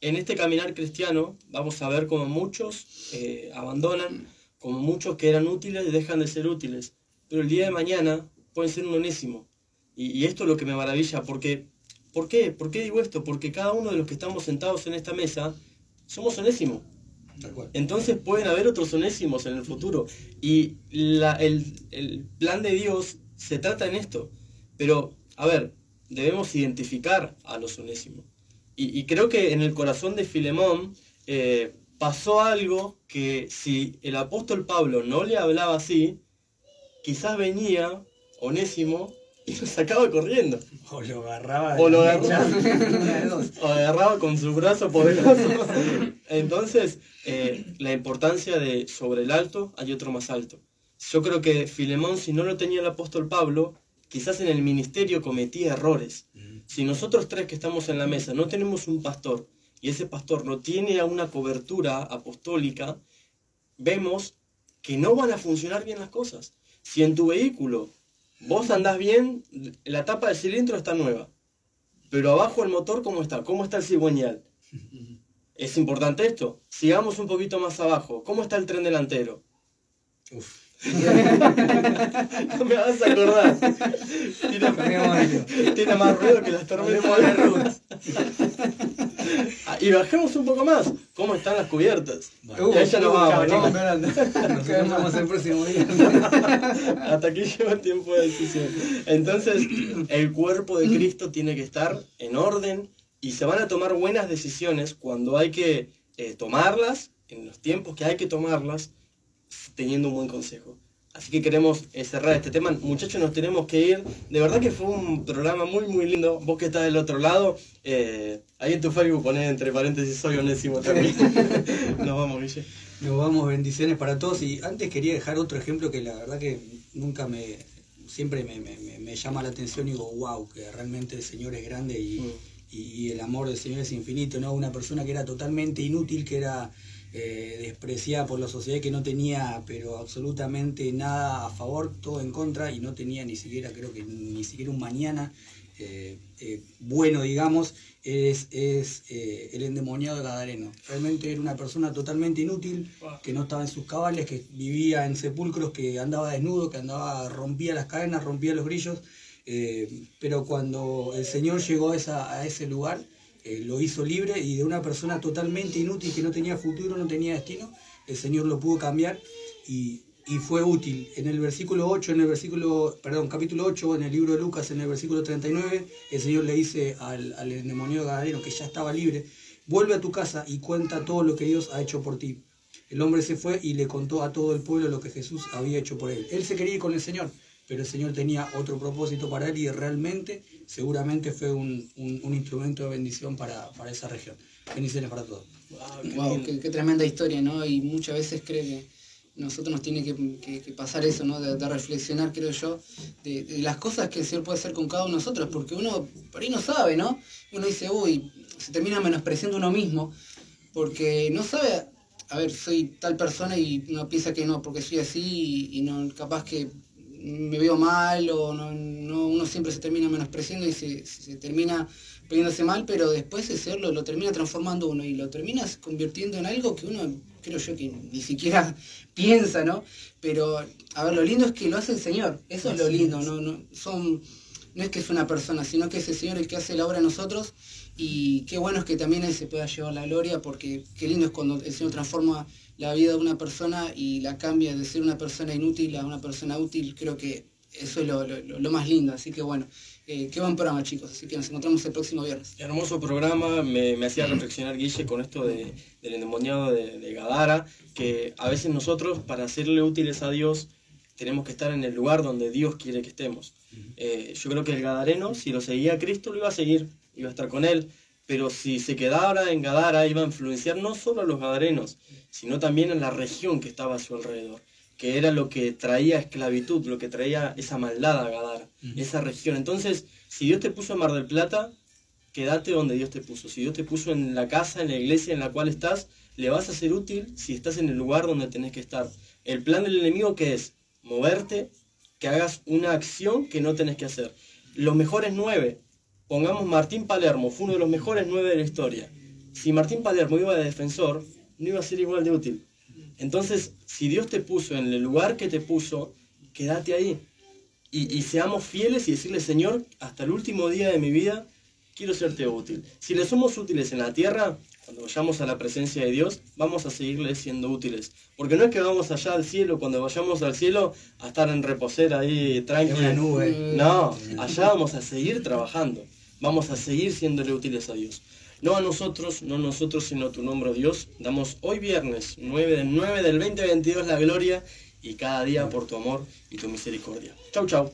en este caminar cristiano vamos a ver como muchos abandonan, como muchos que eran útiles dejan de ser útiles. Pero el día de mañana pueden ser un onésimo. Y esto es lo que me maravilla, porque ¿por qué? ¿Por qué digo esto? Porque cada uno de los que estamos sentados en esta mesa somos onésimos. Entonces pueden haber otros onésimos en el futuro. Y el plan de Dios se trata en esto. Pero, a ver, debemos identificar a los onésimos. Y creo que en el corazón de Filemón pasó algo que si el apóstol Pablo no le hablaba así, quizás venía Onésimo y lo sacaba corriendo. O lo agarraba. O lo agarraba con su brazo poderoso. Entonces, la importancia de sobre el alto hay otro más alto. Yo creo que Filemón, si no lo tenía el apóstol Pablo, quizás en el ministerio cometía errores. Si nosotros tres que estamos en la mesa no tenemos un pastor, y ese pastor no tiene una cobertura apostólica, vemos que no van a funcionar bien las cosas. Si en tu vehículo vos andás bien, la tapa del cilindro está nueva, pero abajo el motor, ¿cómo está? ¿Cómo está el cigüeñal? Es importante esto. Sigamos un poquito más abajo. ¿Cómo está el tren delantero? Uf. No me vas a acordar. Tiene más ruido que las tormentas de Ruth. y bajemos un poco más. ¿Cómo están las cubiertas? Bueno, y ahí ya nos vamos, ¿no? Nos vemos el próximo día. Hasta aquí lleva el tiempo de decisión. Entonces, el cuerpo de Cristo tiene que estar en orden y se van a tomar buenas decisiones cuando hay que tomarlas, en los tiempos que hay que tomarlas, teniendo un buen consejo. Así que queremos cerrar este tema. Muchachos, nos tenemos que ir. De verdad que fue un programa muy muy lindo. Vos que estás del otro lado, ahí en tu Facebook ponés entre paréntesis soy Onésimo también. Nos vamos, Guille. Nos vamos, bendiciones para todos. Y antes quería dejar otro ejemplo que la verdad que siempre me llama la atención y digo, wow, que realmente el Señor es grande y el amor del Señor es infinito, ¿no? Una persona que era totalmente inútil, que era despreciada por la sociedad, que no tenía pero absolutamente nada a favor, todo en contra, y no tenía ni siquiera, creo que ni siquiera un mañana bueno, digamos, es el endemoniado de Gadareno. Realmente era una persona totalmente inútil, que no estaba en sus cabales, que vivía en sepulcros, que andaba desnudo, que rompía las cadenas, rompía los grillos, pero cuando el Señor llegó a ese lugar, lo hizo libre, y de una persona totalmente inútil que no tenía futuro, no tenía destino, el Señor lo pudo cambiar y fue útil. En el versículo 8, capítulo 8, en el libro de Lucas, en el versículo 39, el Señor le dice al endemoniado Gadareno, que ya estaba libre: vuelve a tu casa y cuenta todo lo que Dios ha hecho por ti. El hombre se fue y le contó a todo el pueblo lo que Jesús había hecho por él. Él se quería ir con el Señor, pero el Señor tenía otro propósito para él, y realmente, seguramente fue un instrumento de bendición para esa región. Bendiciones para todos. Wow, qué tremenda historia, ¿no? Y muchas veces creo que nosotros nos tiene que pasar eso, ¿no? De reflexionar, creo yo, de las cosas que el Señor puede hacer con cada uno de nosotros, porque uno por ahí no sabe, ¿no? Uno dice, uy, se termina menospreciando uno mismo, porque no sabe, a ver, soy tal persona, y uno piensa que no, porque soy así, y no, capaz que me veo mal, o no, uno siempre se termina menospreciando y se termina poniéndose mal, pero después el Señor lo termina transformando uno, y lo terminas convirtiendo en algo que uno, creo yo, que ni siquiera piensa, ¿no? Pero, a ver, lo lindo es que lo hace el Señor, eso es lo lindo, no es que es una persona, sino que es el Señor el que hace la obra en nosotros, y qué bueno es que también Él se pueda llevar la gloria, porque qué lindo es cuando el Señor transforma la vida de una persona y la cambia de ser una persona inútil a una persona útil. Creo que eso es lo más lindo. Así que bueno, qué buen programa, chicos. Así que nos encontramos el próximo viernes. Hermoso programa. Me hacía reflexionar, Guille, con esto del endemoniado de Gadara, que a veces nosotros, para serle útiles a Dios, tenemos que estar en el lugar donde Dios quiere que estemos. Yo creo que el gadareno, si lo seguía a Cristo, lo iba a seguir, iba a estar con él. Pero si se quedara en Gadara, iba a influenciar no solo a los gadarenos, sino también a la región que estaba a su alrededor, que era lo que traía esclavitud, lo que traía esa maldad a Gadara, esa región. Entonces, si Dios te puso en Mar del Plata, quédate donde Dios te puso. Si Dios te puso en la casa, en la iglesia en la cual estás, le vas a ser útil si estás en el lugar donde tenés que estar. El plan del enemigo, ¿qué es? Moverte, que hagas una acción que no tenés que hacer. Los mejores 9, pongamos Martín Palermo, fue uno de los mejores 9 de la historia. Si Martín Palermo iba de defensor, no iba a ser igual de útil. Entonces, si Dios te puso en el lugar que te puso, quédate ahí. Y seamos fieles y decirle: Señor, hasta el último día de mi vida, quiero serte útil. Si le somos útiles en la tierra, cuando vayamos a la presencia de Dios, vamos a seguirle siendo útiles. Porque no es que vamos allá al cielo, cuando vayamos al cielo, a estar en reposera ahí, tranquilo. En una nube. No, allá vamos a seguir trabajando. Vamos a seguir siéndole útiles a Dios. No a nosotros, no nosotros, sino tu nombre, Dios. Damos hoy viernes 9 del 2022 la gloria, y cada día por tu amor y tu misericordia. Chau, chau.